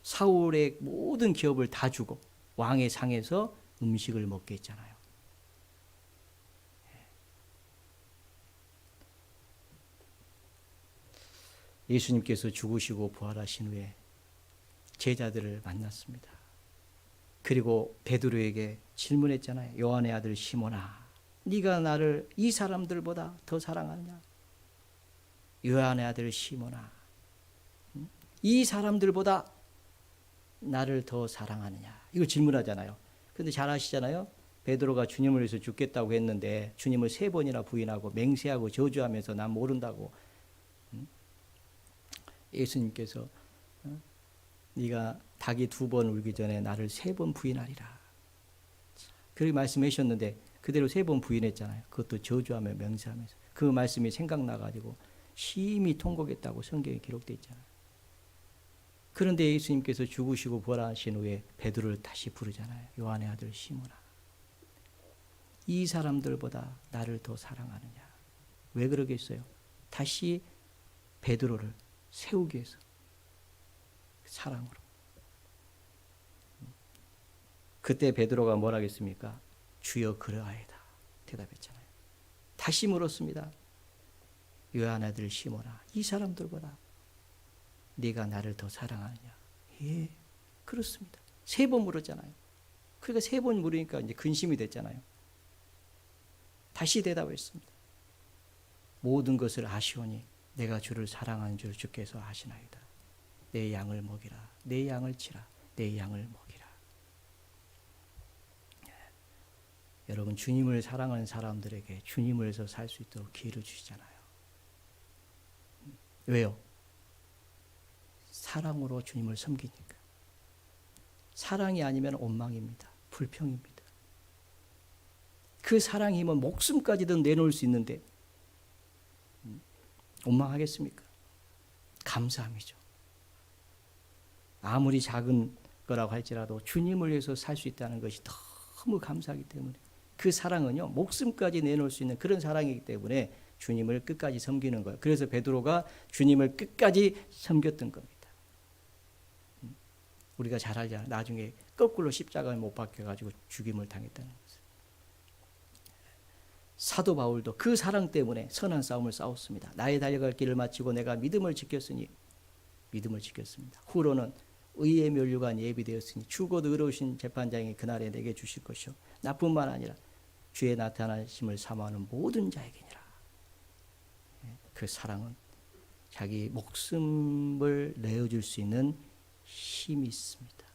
A: 사울의 모든 기업을 다 주고 왕의 상에서 음식을 먹게 했잖아요. 예수님께서 죽으시고 부활하신 후에 제자들을 만났습니다. 그리고 베드로에게 질문했잖아요. 요한의 아들 시몬아, 네가 나를 이 사람들보다 더 사랑하느냐? 요한의 아들 시몬아, 이 사람들보다 나를 더 사랑하느냐? 이거 질문하잖아요. 근데 잘 아시잖아요. 베드로가 주님을 위해서 죽겠다고 했는데 주님을 3번이나 부인하고 맹세하고 저주하면서 난 모른다고. 예수님께서 네가 닭이 2번 울기 전에 나를 3번 부인하리라. 그렇게 말씀하셨는데 그대로 3번 부인했잖아요. 그것도 저주하며 맹세하면서. 그 말씀이 생각나가지고 심히 통곡했다고 성경에 기록되어 있잖아요. 그런데 예수님께서 죽으시고 부활하신 후에 베드로를 다시 부르잖아요. 요한의 아들 시몬아. 이 사람들보다 나를 더 사랑하느냐. 왜 그러겠어요? 다시 베드로를 세우기 위해서. 사랑으로. 그때 베드로가 뭐라 하겠습니까? 주여 그러하이다 대답했잖아요. 다시 물었습니다. 요한 아들 시몬아, 이 사람들보다 네가 나를 더 사랑하느냐? 예, 그렇습니다. 3번 물었잖아요. 그러니까 3번 물으니까 이제 근심이 됐잖아요. 다시 대답했습니다. 모든 것을 아시오니 내가 주를 사랑하는 줄 주께서 아시나이다. 내 양을 먹이라. 내 양을 치라. 내 양을 먹이라. 여러분, 주님을 사랑하는 사람들에게 주님을 위해서 살 수 있도록 기회를 주시잖아요. 왜요? 사랑으로 주님을 섬기니까. 사랑이 아니면 원망입니다. 불평입니다. 그 사랑이 힘은 목숨까지도 내놓을 수 있는데 원망하겠습니까? 감사함이죠. 아무리 작은 거라고 할지라도 주님을 위해서 살 수 있다는 것이 너무 감사하기 때문에 그 사랑은요, 목숨까지 내놓을 수 있는 그런 사랑이기 때문에 주님을 끝까지 섬기는 거예요. 그래서 베드로가 주님을 끝까지 섬겼던 겁니다. 우리가 잘 알잖아요. 나중에 거꾸로 십자가에 못 박혀가지고 죽임을 당했다는 것을. 사도 바울도 그 사랑 때문에 선한 싸움을 싸웠습니다. 나의 달려갈 길을 마치고 내가 믿음을 지켰으니 믿음을 지켰습니다. 후로는 의의 면류관 예비되었으니 주곧 의로우신 재판장이 그날에 내게 주실 것이요 나뿐만 아니라 주의 나타나심을 사모하는 모든 자에게니라. 그 사랑은 자기 목숨을 내어줄 수 있는 힘이 있습니다.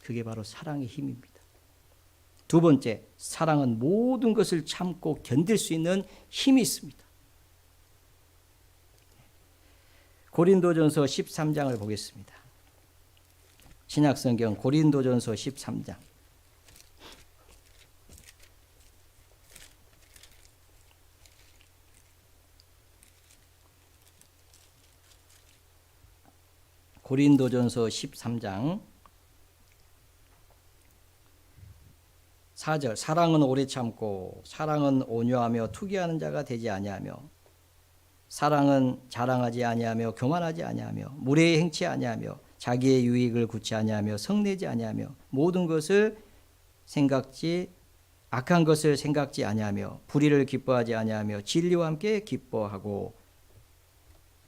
A: 그게 바로 사랑의 힘입니다. 두 번째, 사랑은 모든 것을 참고 견딜 수 있는 힘이 있습니다. 고린도전서 13장을 보겠습니다. 신약성경 고린도전서 13장. 고린도전서 13장 4절. 사랑은 오래 참고 사랑은 온유하며 투기하는 자가 되지 아니하며 사랑은 자랑하지 아니하며 교만하지 아니하며 무례히 행치 아니하며 자기의 유익을 굳지 아니하며 성내지 아니하며 모든 것을 악한 것을 생각지 아니하며 불의를 기뻐하지 아니하며 진리와 함께 기뻐하고.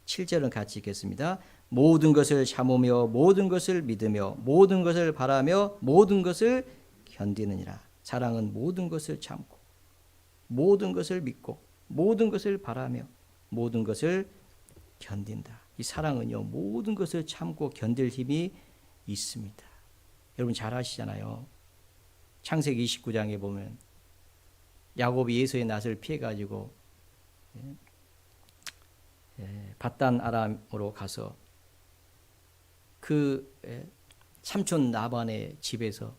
A: 7절은 같이 읽겠습니다. 모든 것을 참으며 모든 것을 믿으며 모든 것을 바라며 모든 것을 견디느니라. 사랑은 모든 것을 참고 모든 것을 믿고 모든 것을 바라며 모든 것을 견딘다. 이 사랑은요, 모든 것을 참고 견딜 힘이 있습니다. 여러분 잘 아시잖아요. 창세기 29장에 보면 야곱이 에서의 낯을 피해가지고 밧단 아람으로 가서 그 삼촌 나반의 집에서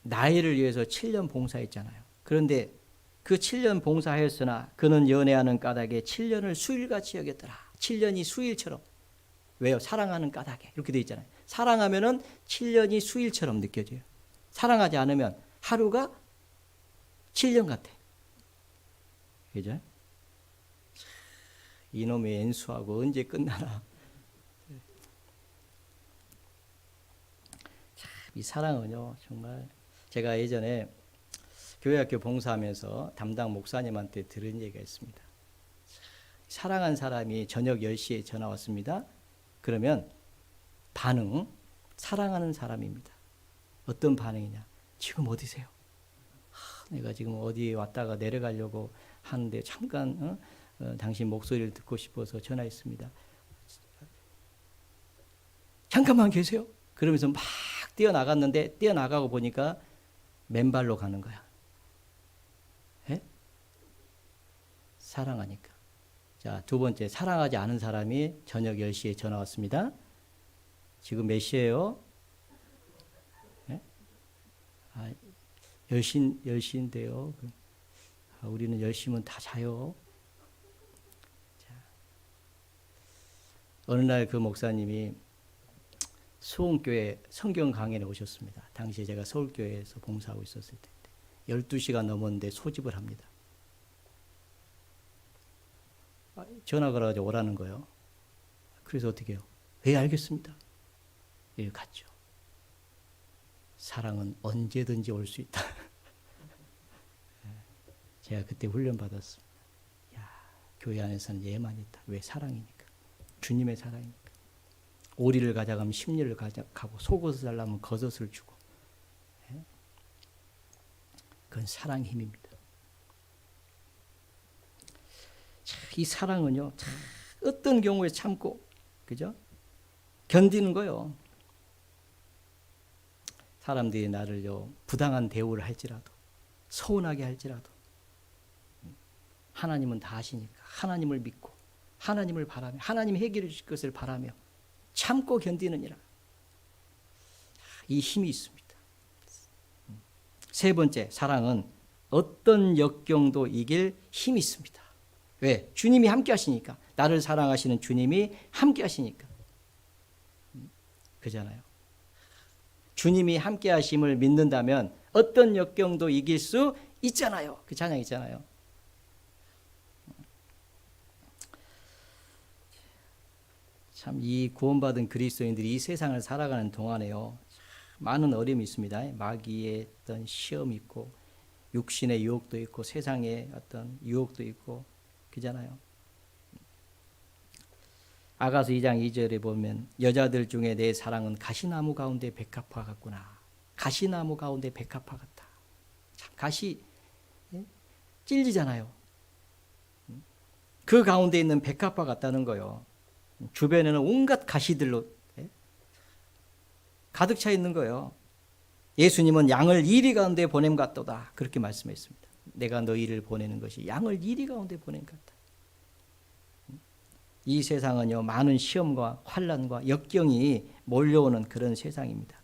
A: 나일을 위해서 7년 봉사했잖아요. 그런데 그 7년 봉사하였으나 그는 연애하는 까닭에 7년을 수일같이 여겼더라. 7년이 수일처럼. 왜요? 사랑하는 까닭에. 이렇게 돼 있잖아요. 사랑하면은 7년이 수일처럼 느껴져요. 사랑하지 않으면 하루가 7년 같아. 그죠? 이놈의 엔수하고 언제 끝나나. 참, 이 사랑은요, 정말 제가 예전에 교회학교 봉사하면서 담당 목사님한테 들은 얘기가 있습니다. 사랑한 사람이 저녁 10시에 전화 왔습니다. 그러면 반응, 사랑하는 사람입니다. 어떤 반응이냐? 지금 어디세요? 내가 지금 어디에 왔다가 내려가려고 하는데 잠깐 당신 목소리를 듣고 싶어서 전화했습니다. 잠깐만 계세요? 그러면서 막 뛰어나갔는데 뛰어나가고 보니까 맨발로 가는 거야. 예? 사랑하니까. 자, 두 번째, 사랑하지 않은 사람이 저녁 10시에 전화 왔습니다. 지금 몇 시예요? 예? 10시인데요. 우리는 10시면 다 자요. 자, 어느 날 그 목사님이 수원교회 성경 강연에 오셨습니다. 당시에 제가 서울교회에서 봉사하고 있었을 텐데 12시가 넘었는데 소집을 합니다. 전화 걸어가지고 오라는 거예요. 그래서 어떻게 해요? 예, 알겠습니다. 예, 갔죠. 사랑은 언제든지 올 수 있다. 제가 그때 훈련받았습니다. 야, 교회 안에서는 예만 있다. 왜? 사랑이니까. 주님의 사랑이니까. 오리를 가져가면 십리를 가져가고 속옷을 달라면 겉옷을 주고. 예? 그건 사랑의 힘입니다. 자, 이 사랑은요, 자, 어떤 경우에 참고, 그죠? 견디는 거요. 사람들이 나를요, 부당한 대우를 할지라도, 서운하게 할지라도, 하나님은 다 아시니까 하나님을 믿고 하나님을 바라며 하나님이 해결해 주실 것을 바라며 참고 견디느니라. 이 힘이 있습니다. 세 번째, 사랑은 어떤 역경도 이길 힘이 있습니다. 왜? 주님이 함께 하시니까. 나를 사랑하시는 주님이 함께 하시니까. 그잖아요. 주님이 함께 하심을 믿는다면 어떤 역경도 이길 수 있잖아요. 그 찬양 있잖아요. 참 이 구원받은 그리스도인들이 이 세상을 살아가는 동안에요, 많은 어려움이 있습니다. 마귀의 어떤 시험이 있고 육신의 유혹도 있고 세상의 어떤 유혹도 있고 그잖아요. 아가서 2장 2절에 보면 여자들 중에 내 사랑은 가시나무 가운데 백합화 같구나. 가시나무 가운데 백합화 같다. 참 가시 찔리잖아요. 그 가운데 있는 백합화 같다는 거요. 주변에는 온갖 가시들로 가득 차 있는 거예요. 예수님은 양을 이리 가운데 보냄 같도다. 그렇게 말씀했습니다. 내가 너희를 보내는 것이 양을 이리 가운데 보냄 같다. 이 세상은요, 많은 시험과 환난과 역경이 몰려오는 그런 세상입니다.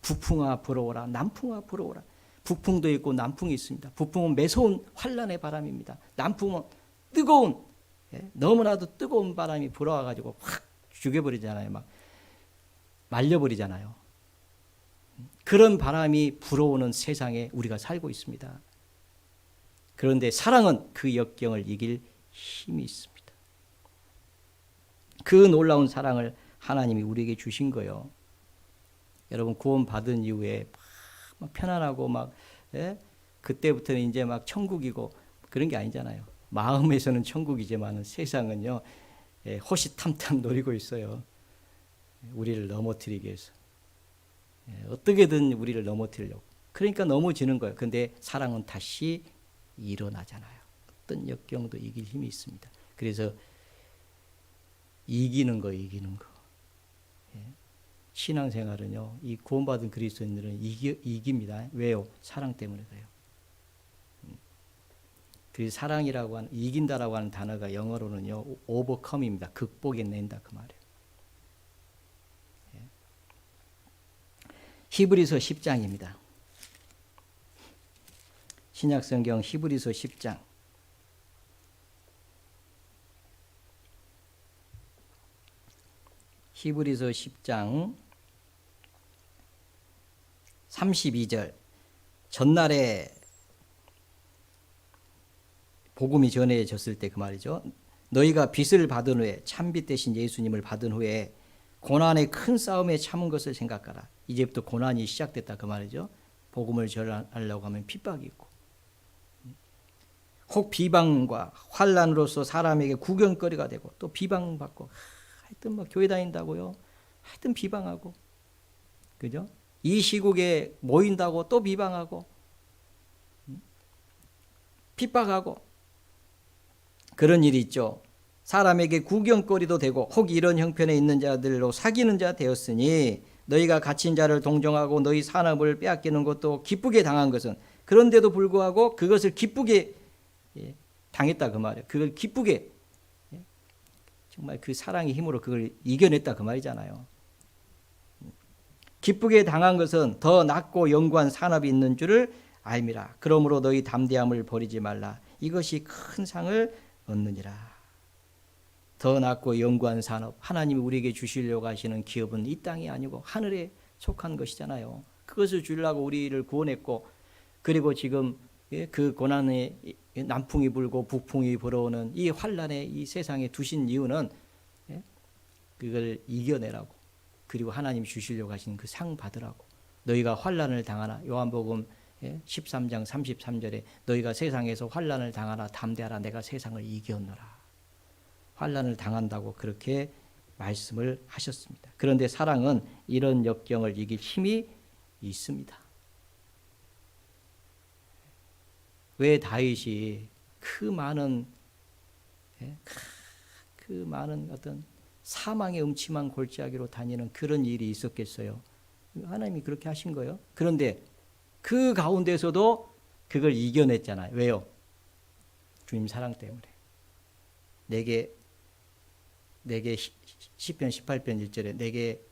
A: 북풍아 불어오라, 남풍아 불어오라. 북풍도 있고 남풍이 있습니다. 북풍은 매서운 환난의 바람입니다. 남풍은 뜨거운, 너무나도 뜨거운 바람이 불어와가지고 확 죽여버리잖아요. 막 말려버리잖아요. 그런 바람이 불어오는 세상에 우리가 살고 있습니다. 그런데 사랑은 그 역경을 이길 힘이 있습니다. 그 놀라운 사랑을 하나님이 우리에게 주신 거예요. 여러분 구원 받은 이후에 막 편안하고 막 그때부터는 이제 막 천국이고 그런 게 아니잖아요. 마음에서는 천국이지만 세상은요, 호시탐탐 노리고 있어요. 우리를 넘어뜨리기 위해서. 어떻게든 우리를 넘어뜨리려고. 그러니까 넘어지는 거예요. 근데 사랑은 다시 일어나잖아요. 어떤 역경도 이길 힘이 있습니다. 그래서 이기는 거. 신앙생활은요, 이 구원받은 그리스도인들은 이깁니다. 왜요? 사랑 때문에 그래요. 그 사랑이라고 하는, 이긴다라고 하는 단어가 영어로는요, overcome입니다. 극복해낸다 그 말이에요. 히브리서 10장입니다. 신약성경 히브리서 10장. 히브리서 10장 32절. 전날에 복음이 전해졌을 때 그 말이죠. 너희가 빛을 받은 후에, 참빛 대신 예수님을 받은 후에 고난의 큰 싸움에 참은 것을 생각하라. 이제부터 고난이 시작됐다 그 말이죠. 복음을 전하려고 하면 핍박이 있고, 혹 비방과 환난으로서 사람에게 구경거리가 되고 또 비방받고, 하여튼 뭐 교회 다닌다고요, 하여튼 비방하고, 그죠? 이 시국에 모인다고 또 비방하고 핍박하고 그런 일이 있죠. 사람에게 구경거리도 되고 혹 이런 형편에 있는 자들로 사귀는 자 되었으니 너희가 갇힌 자를 동정하고 너희 산업을 빼앗기는 것도 기쁘게 당한 것은, 그런데도 불구하고 그것을 기쁘게 당했다 그 말이에요. 그걸 기쁘게, 정말 그 사랑의 힘으로 그걸 이겨냈다 그 말이잖아요. 기쁘게 당한 것은 더 낫고 영구한 산업이 있는 줄을 알미라. 그러므로 너희 담대함을 버리지 말라. 이것이 큰 상을 얻느니라. 더 낫고 영구한 산업, 하나님이 우리에게 주시려고 하시는 기업은 이 땅이 아니고 하늘에 속한 것이잖아요. 그것을 주려고 우리를 구원했고 그리고 지금 그 고난의 남풍이 불고 북풍이 불어오는 이 환란에 이 세상에 두신 이유는 그걸 이겨내라고, 그리고 하나님 주시려고 하신 그 상 받으라고. 너희가 환란을 당하나, 요한복음 13장 33절에 너희가 세상에서 환란을 당하나 담대하라, 내가 세상을 이겼노라. 환란을 당한다고 그렇게 말씀을 하셨습니다. 그런데 사랑은 이런 역경을 이길 힘이 있습니다. 왜 다윗이 그 많은 어떤 사망의 음침한 골짜기로 다니는 그런 일이 있었겠어요? 하나님이 그렇게 하신 거예요. 그런데 그 가운데서도 그걸 이겨냈잖아요. 왜요? 주님 사랑 때문에. 내게 시편 18편 1절에 내게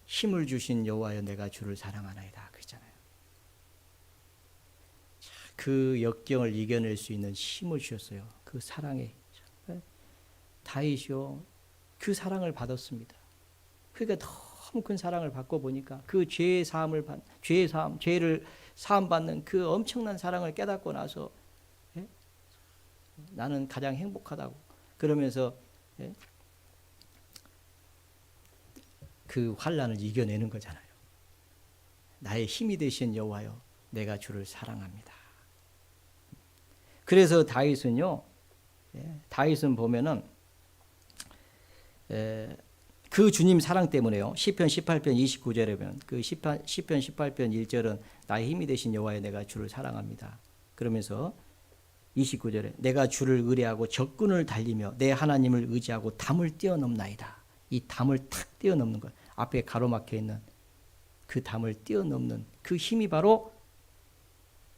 A: 힘을 주신 여호와여 내가 주를 사랑하나이다 그랬잖아요. 그 역경을 이겨낼 수 있는 힘을 주셨어요. 그 사랑에. 다윗이요, 그 사랑을 받았습니다. 그러니까 너무 큰 사랑을 받고 보니까 그 죄를 사함 받는 그 엄청난 사랑을 깨닫고 나서 나는 가장 행복하다고 그러면서 그 환란을 이겨내는 거잖아요. 나의 힘이 되신 여호와여 내가 주를 사랑합니다. 그래서 다윗은요, 다윗은 보면은 그 주님 사랑 때문에요. 시편 18편 29절에 보면 그 시편 18편 1절은 나의 힘이 되신 여호와여 내가 주를 사랑합니다. 그러면서 29절에 내가 주를 의뢰하고 적군을 달리며 내 하나님을 의지하고 담을 뛰어넘나이다. 이 담을 탁 뛰어넘는 것, 앞에 가로막혀 있는 그 담을 뛰어넘는 그 힘이 바로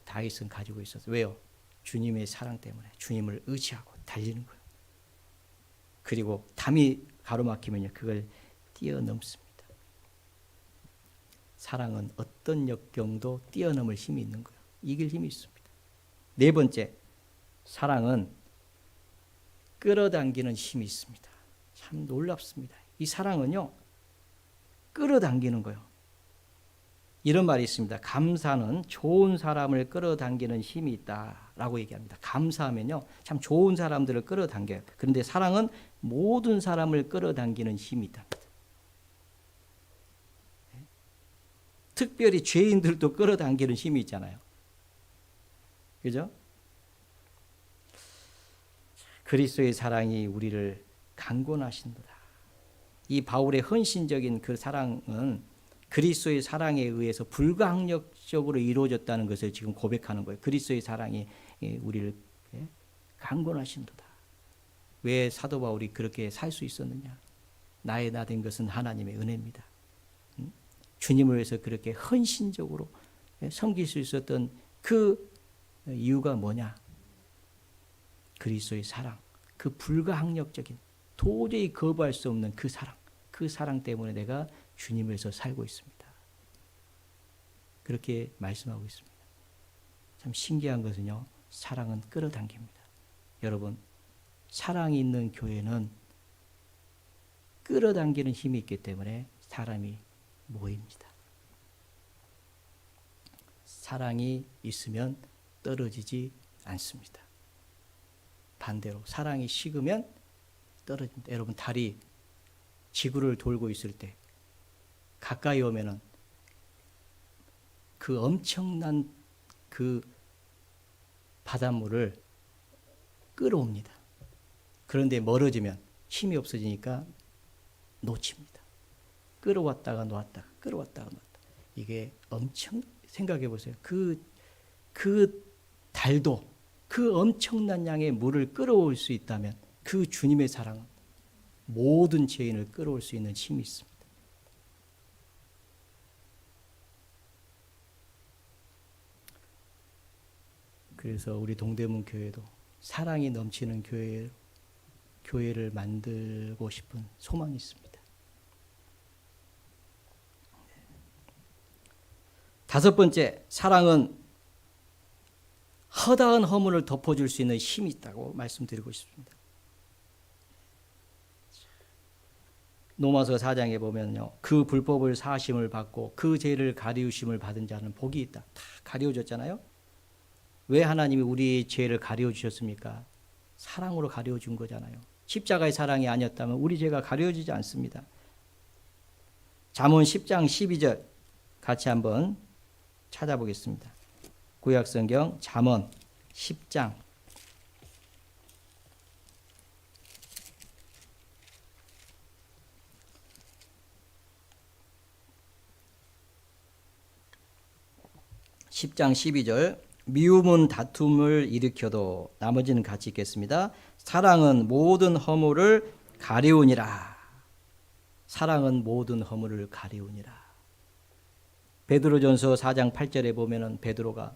A: 다윗은 가지고 있었어요. 왜요? 주님의 사랑 때문에 주님을 의지하고 달리는 거예요. 그리고 담이 가로막히면요 그걸 뛰어넘습니다. 사랑은 어떤 역경도 뛰어넘을 힘이 있는 거예요. 이길 힘이 있습니다. 네 번째, 사랑은 끌어당기는 힘이 있습니다. 참 놀랍습니다. 이 사랑은요 끌어당기는 거예요. 이런 말이 있습니다. 감사는 좋은 사람을 끌어당기는 힘이 있다라고 얘기합니다. 감사하면요 참 좋은 사람들을 끌어당겨요. 그런데 사랑은 모든 사람을 끌어당기는 힘이 있답니다. 특별히 죄인들도 끌어당기는 힘이 있잖아요. 그죠? 그리스도의 사랑이 우리를 강권하신도다. 이 바울의 헌신적인 그 사랑은 그리스도의 사랑에 의해서 불가항력적으로 이루어졌다는 것을 지금 고백하는 거예요. 그리스도의 사랑이 우리를 강권하신도다. 왜 사도 바울이 그렇게 살 수 있었느냐? 나의 나 된 것은 하나님의 은혜입니다. 주님을 위해서 그렇게 헌신적으로 섬길 수 있었던 그 이유가 뭐냐? 그리스도의 사랑, 그 불가항력적인 도저히 거부할 수 없는 그 사랑 때문에 내가 주님을 위해서 살고 있습니다. 그렇게 말씀하고 있습니다. 참 신기한 것은요, 사랑은 끌어당깁니다. 여러분, 사랑이 있는 교회는 끌어당기는 힘이 있기 때문에 사람이 모입니다. 사랑이 있으면 떨어지지 않습니다. 반대로 사랑이 식으면 떨어집니다. 여러분, 달이 지구를 돌고 있을 때 가까이 오면은 그 엄청난 그 바닷물을 끌어옵니다. 그런데 멀어지면 힘이 없어지니까 놓칩니다. 끌어왔다가 놓았다가 끌어왔다가 놓았다. 이게 엄청 생각해 보세요. 그 달도 그 엄청난 양의 물을 끌어올 수 있다면 그 주님의 사랑은 모든 죄인을 끌어올 수 있는 힘이 있습니다. 그래서 우리 동대문 교회도 사랑이 넘치는 교회를 만들고 싶은 소망이 있습니다. 다섯 번째, 사랑은 허다한 허물을 덮어줄 수 있는 힘이 있다고 말씀드리고 싶습니다. 로마서 4장에 보면요, 그 불법을 사하심을 받고 그 죄를 가리우심을 받은 자는 복이 있다. 다 가리워졌잖아요. 왜 하나님이 우리 죄를 가리워 주셨습니까? 사랑으로 가리워 준 거잖아요. 십자가의 사랑이 아니었다면 우리 죄가 가려지지 않습니다. 잠언 10장 12절 같이 한번 찾아보겠습니다. 구약성경 잠언 10장 10장 12절 미움은 다툼을 일으켜도 나머지는 같이 읽겠습니다. 사랑은 모든 허물을 가리우니라. 사랑은 모든 허물을 가리우니라. 베드로전서 4장 8절에 보면은 베드로가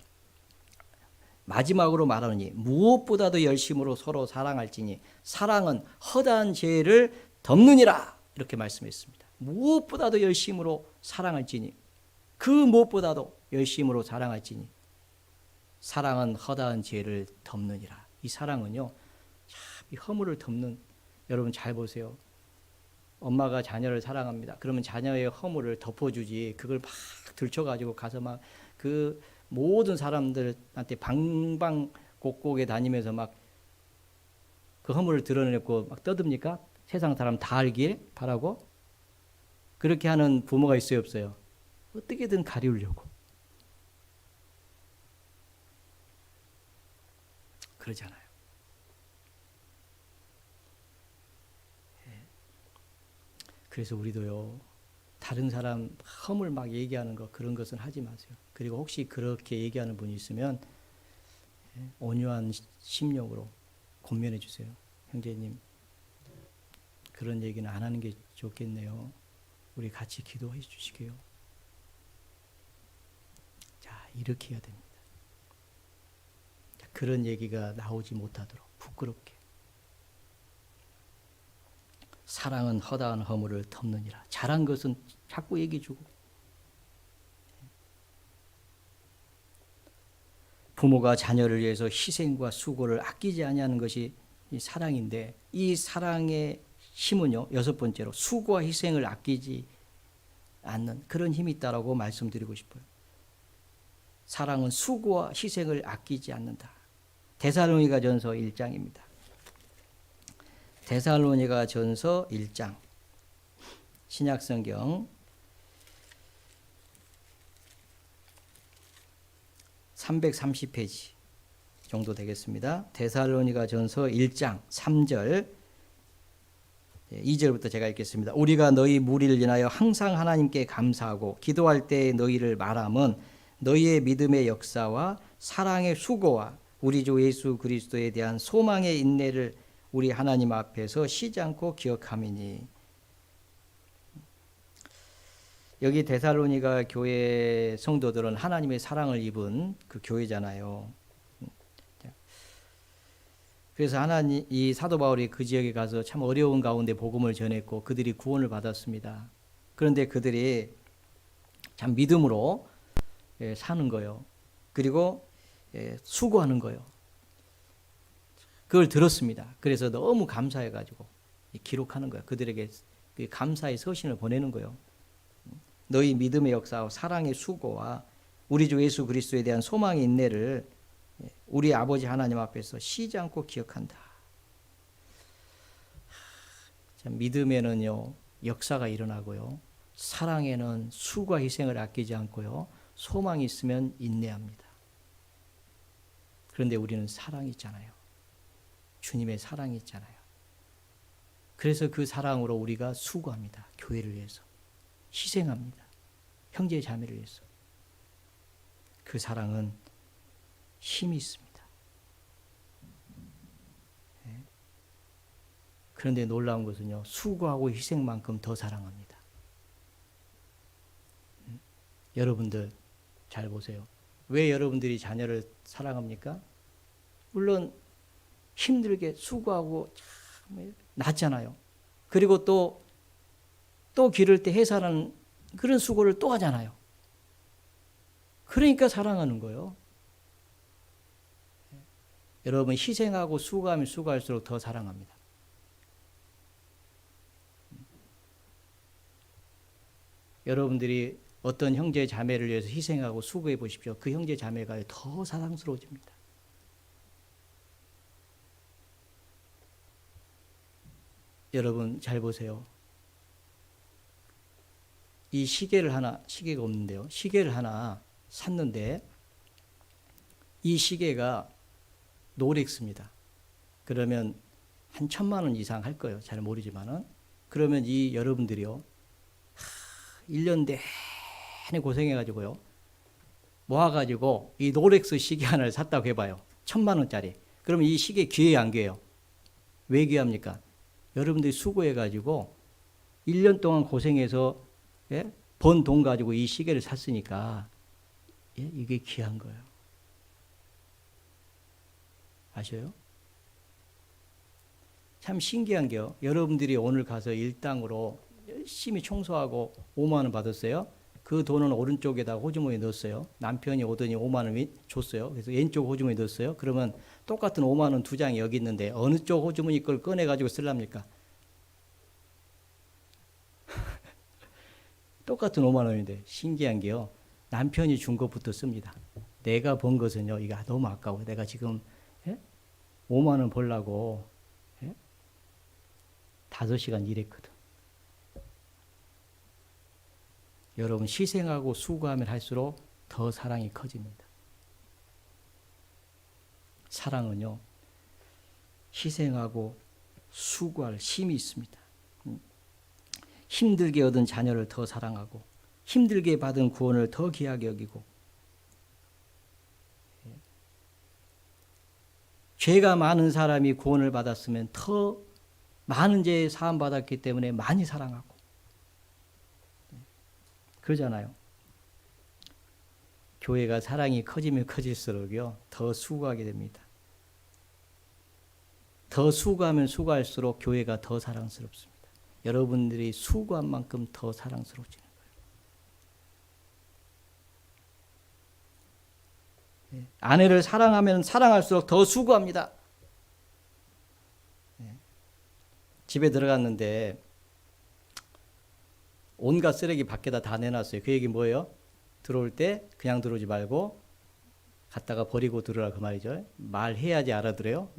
A: 마지막으로 말하느니 무엇보다도 열심으로 서로 사랑할지니 사랑은 허다한 죄를 덮느니라. 이렇게 말씀했습니다. 무엇보다도 열심으로 사랑할지니 그 무엇보다도 열심으로 사랑할지니 사랑은 허다한 죄를 덮느니라. 이 사랑은요, 참 이 허물을 덮는, 여러분 잘 보세요. 엄마가 자녀를 사랑합니다. 그러면 자녀의 허물을 덮어주지, 그걸 막 들춰가지고 가서 막 그 모든 사람들한테 방방곡곡에 다니면서 막 그 허물을 드러내고 막 떠듭니까? 세상 사람 다 알길 바라고? 그렇게 하는 부모가 있어요, 없어요? 어떻게든 가리우려고. 그러잖아요. 그래서 우리도요, 다른 사람 허물 막 얘기하는 거, 그런 것은 하지 마세요. 그리고 혹시 그렇게 얘기하는 분이 있으면 온유한 심령으로 권면해 주세요. 형제님, 그런 얘기는 안 하는 게 좋겠네요. 우리 같이 기도해 주시게요. 자, 이렇게 해야 됩니다. 자, 그런 얘기가 나오지 못하도록 부끄럽게. 사랑은 허다한 허물을 덮느니라. 잘한 것은 자꾸 얘기해주고. 부모가 자녀를 위해서 희생과 수고를 아끼지 아니하는 것이 이 사랑인데, 이 사랑의 힘은요, 여섯 번째로 수고와 희생을 아끼지 않는 그런 힘이 있다라고 말씀드리고 싶어요. 사랑은 수고와 희생을 아끼지 않는다. 데살로니가전서 1장입니다. 데살로니가전서 1장 신약성경 330페이지 정도 되겠습니다. 데살로니가전서 1장 3절 2절부터 제가 읽겠습니다. 우리가 너희 무리를 인하여 항상 하나님께 감사하고 기도할 때 너희를 말함은 너희의 믿음의 역사와 사랑의 수고와 우리 주 예수 그리스도에 대한 소망의 인내를 우리 하나님 앞에서 쉬지 않고 기억함이니. 여기 데살로니가 교회 성도들은 하나님의 사랑을 입은 그 교회잖아요. 그래서 하나님, 이 사도 바울이 그 지역에 가서 참 어려운 가운데 복음을 전했고 그들이 구원을 받았습니다. 그런데 그들이 참 믿음으로 사는 거예요. 그리고 수고하는 거예요. 그걸 들었습니다. 그래서 너무 감사해가지고 기록하는 거예요. 그들에게 감사의 서신을 보내는 거예요. 너희 믿음의 역사와 사랑의 수고와 우리 주 예수 그리스도에 대한 소망의 인내를 우리 아버지 하나님 앞에서 쉬지 않고 기억한다. 믿음에는요, 역사가 일어나고요, 사랑에는 수고와 희생을 아끼지 않고요, 소망이 있으면 인내합니다. 그런데 우리는 사랑이 있잖아요. 주님의 사랑이 있잖아요. 그래서 그 사랑으로 우리가 수고합니다. 교회를 위해서 희생합니다. 형제 자매를 위해서. 그 사랑은 힘이 있습니다. 그런데 놀라운 것은요, 수고하고 희생만큼 더 사랑합니다. 여러분들 잘 보세요. 왜 여러분들이 자녀를 사랑합니까? 물론 힘들게 수고하고 참 낫잖아요. 그리고 또 기를 때 해산하는 그런 수고를 또 하잖아요. 그러니까 사랑하는 거예요. 여러분, 희생하고 수고하면 수고할수록 더 사랑합니다. 여러분들이 어떤 형제 자매를 위해서 희생하고 수고해 보십시오. 그 형제 자매가 더 사랑스러워집니다. 여러분 잘 보세요. 이 시계가 없는데요. 시계를 하나 샀는데 이 시계가 롤렉스입니다. 그러면 한 1,000만 원 이상 할 거예요. 잘 모르지만은. 그러면 이 여러분들이요. 1년 내내 고생해가지고요. 모아가지고 이 롤렉스 시계 하나를 샀다고 해봐요. 1,000만 원짜리. 그러면 이 시계 귀해요, 안 귀해요? 왜 귀합니까? 여러분들이 수고해가지고 1년 동안 고생해서 예? 번 돈 가지고 이 시계를 샀으니까 예? 이게 귀한 거예요. 아셔요? 참 신기한 게요. 여러분들이 오늘 가서 일당으로 열심히 청소하고 5만 원 받았어요. 그 돈은 오른쪽에다 호주머니에 넣었어요. 남편이 오더니 5만 원 줬어요. 그래서 왼쪽 호주머니에 넣었어요. 그러면 똑같은 5만 원 두 장이 여기 있는데 어느 쪽 호주머니 걸 꺼내가지고 쓰랍니까? 똑같은 5만 원인데 신기한 게요. 남편이 준 것부터 씁니다. 내가 번 것은요. 이거 너무 아까워. 내가 지금 5만 원 벌라고 5시간 일했거든. 여러분 희생하고 수고하면 할수록 더 사랑이 커집니다. 사랑은요. 희생하고 수고할 힘이 있습니다. 힘들게 얻은 자녀를 더 사랑하고 힘들게 받은 구원을 더 귀하게 여기고 죄가 많은 사람이 구원을 받았으면 더 많은 죄에 사함 받았기 때문에 많이 사랑하고 그러잖아요. 교회가 사랑이 커지면 커질수록요 더 수고하게 됩니다. 더 수고하면 수고할수록 교회가 더 사랑스럽습니다. 여러분들이 수고한 만큼 더 사랑스러워지는 거예요. 아내를 사랑하면 사랑할수록 더 수고합니다. 집에 들어갔는데 온갖 쓰레기 밖에다 다 내놨어요. 그 얘기 뭐예요? 들어올 때 그냥 들어오지 말고 갖다가 버리고 들어라 그 말이죠. 말해야지 알아들어요.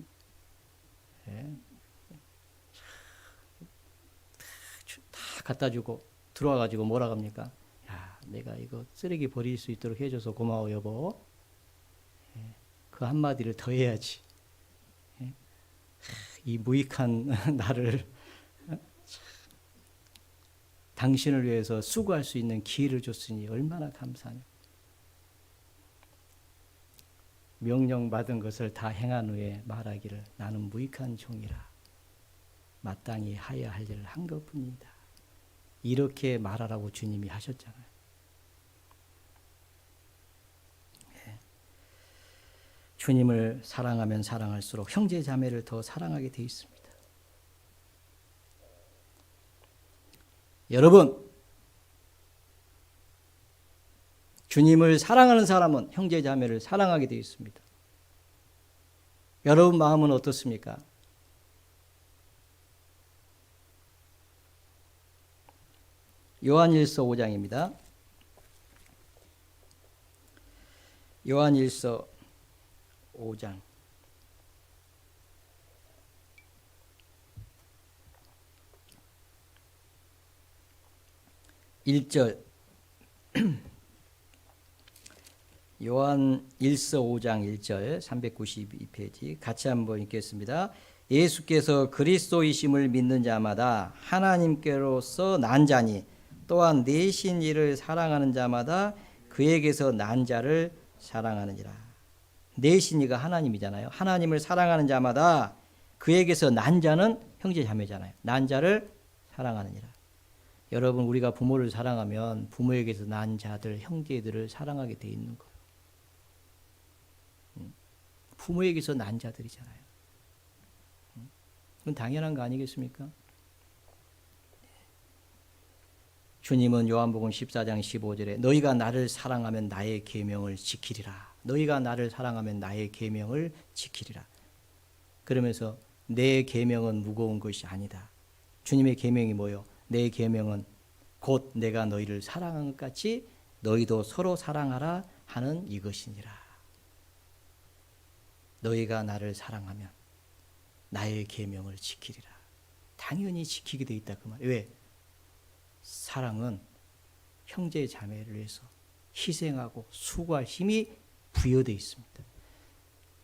A: 다 갖다 주고 들어와가지고 뭐라 합니까? 야, 내가 이거 쓰레기 버릴 수 있도록 해줘서 고마워 여보. 그 한마디를 더 해야지. 이 무익한 나를 당신을 위해서 수고할 수 있는 기회를 줬으니 얼마나 감사하냐. 명령받은 것을 다 행한 후에 말하기를 나는 무익한 종이라 마땅히 하여야 할 일을 한 것뿐이다. 이렇게 말하라고 주님이 하셨잖아요. 주님을 사랑하면 사랑할수록 형제 자매를 더 사랑하게 돼 있습니다. 여러분, 주님을 사랑하는 사람은 형제 자매를 사랑하게 돼 있습니다. 여러분 마음은 어떻습니까? 요한일서 5장입니다. 요한일서 5장 1절 요한일서 5장 1절 392페이지 같이 한번 읽겠습니다. 예수께서 그리스도이심을 믿는 자마다 하나님께로서 난 자니 또한 내신 이를 사랑하는 자마다 그에게서 난 자를 사랑하느니라. 내신 이가 하나님이잖아요. 하나님을 사랑하는 자마다 그에게서 난 자는 형제 자매잖아요. 난 자를 사랑하느니라. 여러분 우리가 부모를 사랑하면 부모에게서 난 자들, 형제들을 사랑하게 돼 있는 거예요. 부모에게서 난 자들이잖아요. 그건 당연한 거 아니겠습니까? 주님은 요한복음 14장 15절에 너희가 나를 사랑하면 나의 계명을 지키리라. 너희가 나를 사랑하면 나의 계명을 지키리라. 그러면서 내 계명은 무거운 것이 아니다. 주님의 계명이 뭐요? 내 계명은 곧 내가 너희를 사랑한 것 같이 너희도 서로 사랑하라 하는 이것이니라. 너희가 나를 사랑하면 나의 계명을 지키리라. 당연히 지키게 돼 있다 그 말. 왜? 사랑은 형제 자매를 위해서 희생하고 수고할 힘이 부여되어 있습니다.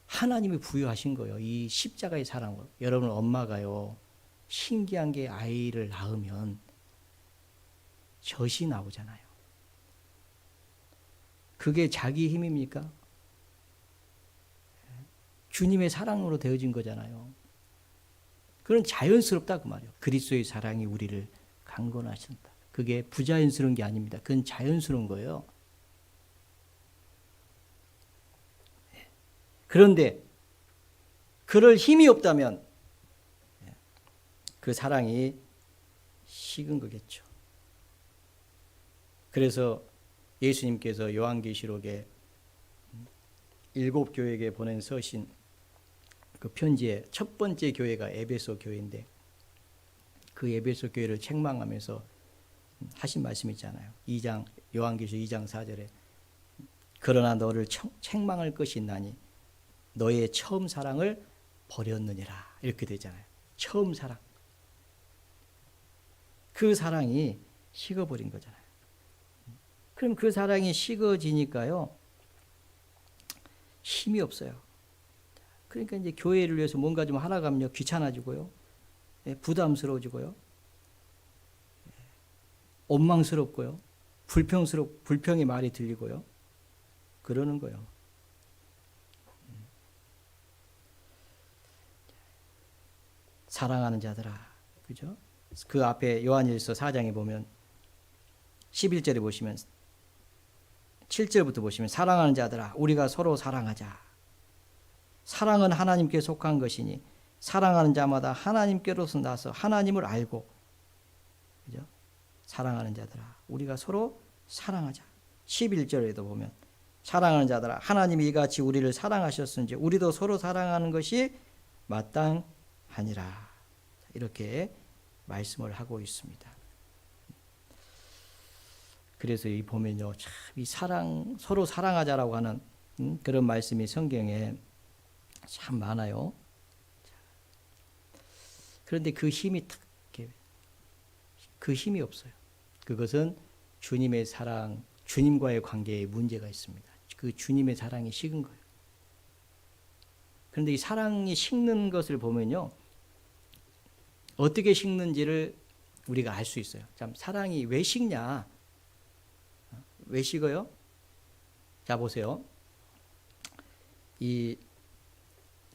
A: 하나님이 부여하신 거예요. 이 십자가의 사랑으로. 여러분 엄마가요, 신기한 게 아이를 낳으면 젖이 나오잖아요. 그게 자기 힘입니까? 주님의 사랑으로 되어진 거잖아요. 그건 자연스럽다 그 말이에요. 그리스도의 사랑이 우리를 강건하신다. 그게 부자연스러운 게 아닙니다. 그건 자연스러운 거예요. 그런데 그럴 힘이 없다면 그 사랑이 식은 거겠죠. 그래서 예수님께서 요한계시록에 7 교회에게 보낸 서신 그 편지의 첫 번째 교회가 에베소 교회인데 그 에베소 교회를 책망하면서 하신 말씀이 있잖아요. 요한계시록 2장 4절에 그러나 너를 책망할 것이 있나니 너의 처음 사랑을 버렸느니라. 이렇게 되잖아요. 처음 사랑. 그 사랑이 식어버린 거잖아요. 그럼 그 사랑이 식어지니까요, 힘이 없어요. 그러니까 이제 교회를 위해서 뭔가 좀 하나 가면 귀찮아지고요, 부담스러워지고요, 원망스럽고요, 불평의 말이 들리고요, 그러는 거예요. 사랑하는 자들아, 그죠? 그 앞에 요한일서 4장에 보면 11절에 보시면 7절부터 보시면 사랑하는 자들아 우리가 서로 사랑하자. 사랑은 하나님께 속한 것이니 사랑하는 자마다 하나님께로서 나서 하나님을 알고, 그죠? 사랑하는 자들아 우리가 서로 사랑하자. 11절에도 보면 사랑하는 자들아 하나님이 이같이 우리를 사랑하셨은지 우리도 서로 사랑하는 것이 마땅하니라. 이렇게 말씀을 하고 있습니다. 그래서 이 보면요, 참 이 서로 사랑하자라고 하는 그런 말씀이 성경에 참 많아요. 그런데 그 힘이 없어요. 그것은 주님의 사랑, 주님과의 관계에 문제가 있습니다. 그 주님의 사랑이 식은 거예요. 그런데 이 사랑이 식는 것을 보면요, 어떻게 식는지를 우리가 알 수 있어요. 참 사랑이 왜 식냐? 왜 식어요? 자 보세요. 이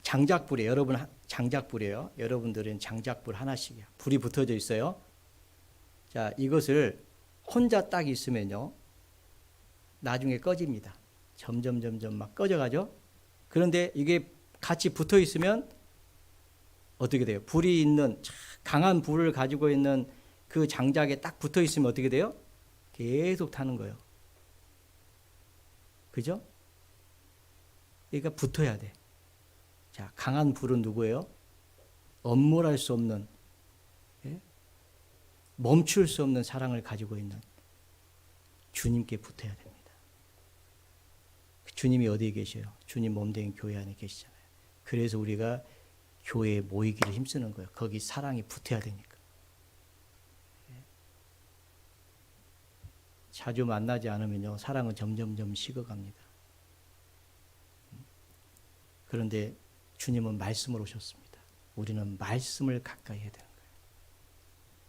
A: 장작불에 여러분 장작불이에요. 여러분들은 장작불 하나씩이야. 불이 붙어져 있어요. 자 이것을 혼자 딱 있으면요, 나중에 꺼집니다. 점점 막 꺼져가죠. 그런데 이게 같이 붙어 있으면 어떻게 돼요? 불이 있는 강한 불을 가지고 있는 그 장작에 딱 붙어 있으면 어떻게 돼요? 계속 타는 거예요. 그죠? 그러니까 붙어야 돼. 자, 강한 불은 누구예요? 엄몰할 수 없는, 멈출 수 없는 사랑을 가지고 있는 주님께 붙어야 됩니다. 주님이 어디에 계셔요? 주님 몸된 교회 안에 계시잖아요. 그래서 우리가 교회에 모이기를 힘쓰는 거예요. 거기 사랑이 붙어야 되니까. 자주 만나지 않으면요, 사랑은 점점 식어갑니다. 그런데 주님은 말씀으로 오셨습니다. 우리는 말씀을 가까이 해야 되는 거예요.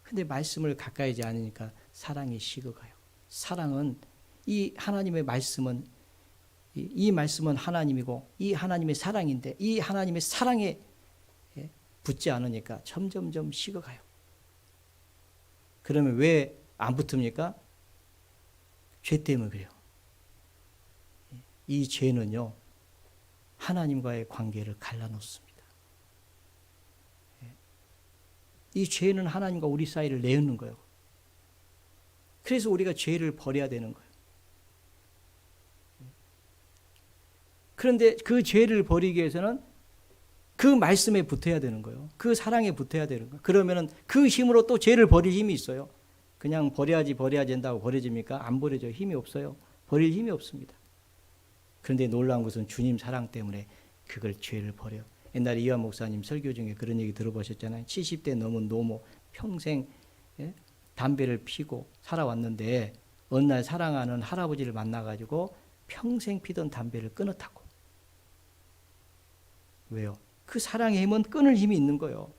A: 근데 말씀을 가까이 하지 않으니까 사랑이 식어가요. 사랑은 이 하나님의 말씀은, 이 말씀은 하나님이고 이 하나님의 사랑인데 이 하나님의 사랑에 붙지 않으니까 점점 식어가요. 그러면 왜 안 붙습니까? 죄 때문에 그래요. 이 죄는요, 하나님과의 관계를 갈라놓습니다. 이 죄는 하나님과 우리 사이를 내어놓는 거예요. 그래서 우리가 죄를 버려야 되는 거예요. 그런데 그 죄를 버리기 위해서는 그 말씀에 붙어야 되는 거예요. 그 사랑에 붙어야 되는 거예요. 그러면은 그 힘으로 또 죄를 버릴 힘이 있어요. 그냥 버려야 된다고 버려집니까? 안 버려져. 힘이 없어요. 버릴 힘이 없습니다. 그런데 놀라운 것은 주님 사랑 때문에 그걸 죄를 버려. 옛날에 이완 목사님 설교 중에 그런 얘기 들어보셨잖아요. 70대 넘은 노모 평생 담배를 피고 살아왔는데 어느 날 사랑하는 할아버지를 만나가지고 평생 피던 담배를 끊었다고. 왜요? 그 사랑의 힘은 끊을 힘이 있는 거예요.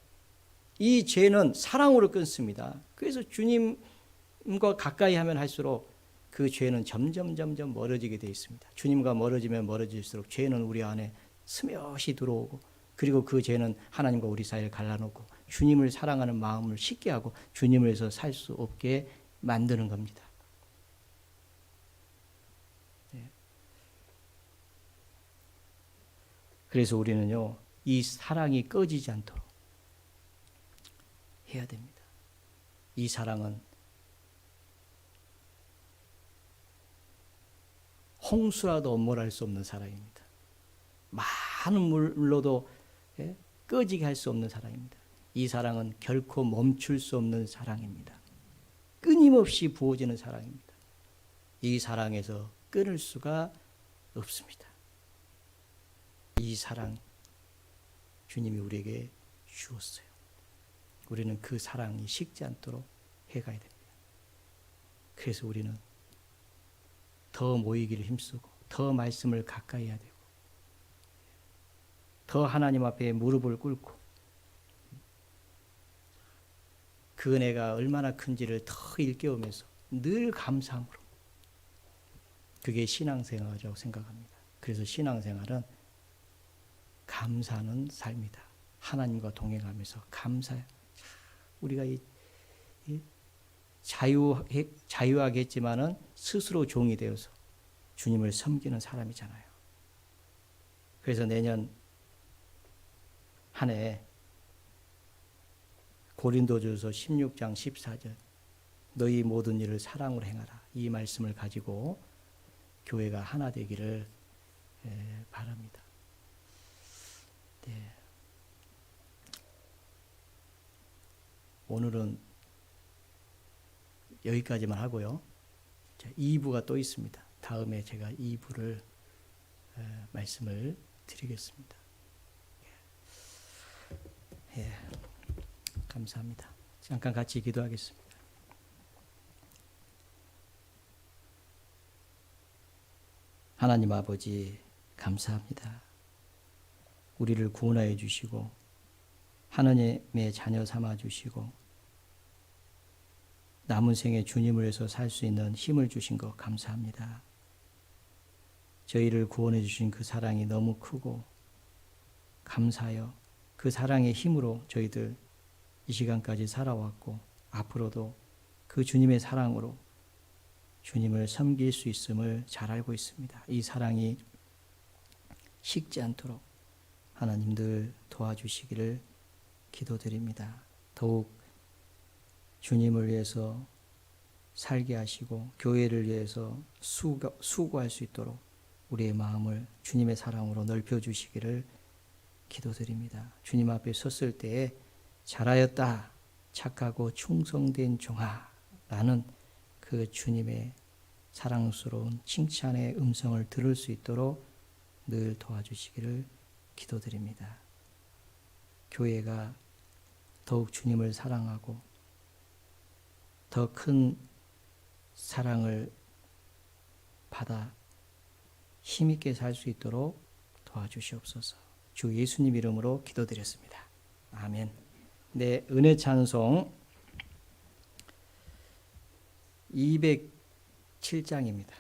A: 이 죄는 사랑으로 끊습니다. 그래서 주님과 가까이 하면 할수록 그 죄는 점점 멀어지게 되어 있습니다. 주님과 멀어지면 멀어질수록 죄는 우리 안에 스며시 들어오고, 그리고 그 죄는 하나님과 우리 사이를 갈라놓고 주님을 사랑하는 마음을 식게 하고 주님을 위해서 살 수 없게 만드는 겁니다. 그래서 우리는요, 이 사랑이 꺼지지 않도록 해야 됩니다. 이 사랑은 홍수라도 엄몰할 수 없는 사랑입니다. 많은 물로도 꺼지게 할 수 없는 사랑입니다. 이 사랑은 결코 멈출 수 없는 사랑입니다. 끊임없이 부어지는 사랑입니다. 이 사랑에서 끊을 수가 없습니다. 이 사랑 주님이 우리에게 주었어요. 우리는 그 사랑이 식지 않도록 해가야 됩니다. 그래서 우리는 더 모이기를 힘쓰고 더 말씀을 가까이 해야 되고 더 하나님 앞에 무릎을 꿇고 그 은혜가 얼마나 큰지를 더 일깨우면서 늘 감사함으로, 그게 신앙생활이라고 생각합니다. 그래서 신앙생활은 감사하는 삶이다. 하나님과 동행하면서 감사해. 우리가 자유하게 했지만은 스스로 종이 되어서 주님을 섬기는 사람이잖아요. 그래서 내년 한 해 고린도전서 16장 14절 너희 모든 일을 사랑으로 행하라, 이 말씀을 가지고 교회가 하나 되기를 바랍니다. 네. 오늘은 여기까지만 하고요. 2부가 또 있습니다. 다음에 제가 2부를 말씀을 드리겠습니다. 예, 감사합니다. 잠깐 같이 기도하겠습니다. 하나님 아버지, 감사합니다. 우리를 구원하여 주시고 하나님의 자녀 삼아 주시고 남은 생에 주님을 위해서 살 수 있는 힘을 주신 것 감사합니다. 저희를 구원해 주신 그 사랑이 너무 크고 감사하여 그 사랑의 힘으로 저희들 이 시간까지 살아왔고 앞으로도 그 주님의 사랑으로 주님을 섬길 수 있음을 잘 알고 있습니다. 이 사랑이 식지 않도록 하나님들 도와주시기를 기도드립니다. 더욱 주님을 위해서 살게 하시고 교회를 위해서 수고할 수 있도록 우리의 마음을 주님의 사랑으로 넓혀주시기를 기도드립니다. 주님 앞에 섰을 때에 잘하였다, 착하고 충성된 종아 라는 그 주님의 사랑스러운 칭찬의 음성을 들을 수 있도록 늘 도와주시기를 기도드립니다. 교회가 더욱 주님을 사랑하고 더 큰 사랑을 받아 힘있게 살 수 있도록 도와주시옵소서. 주 예수님 이름으로 기도드렸습니다. 아멘. 네, 은혜 찬송 207장입니다.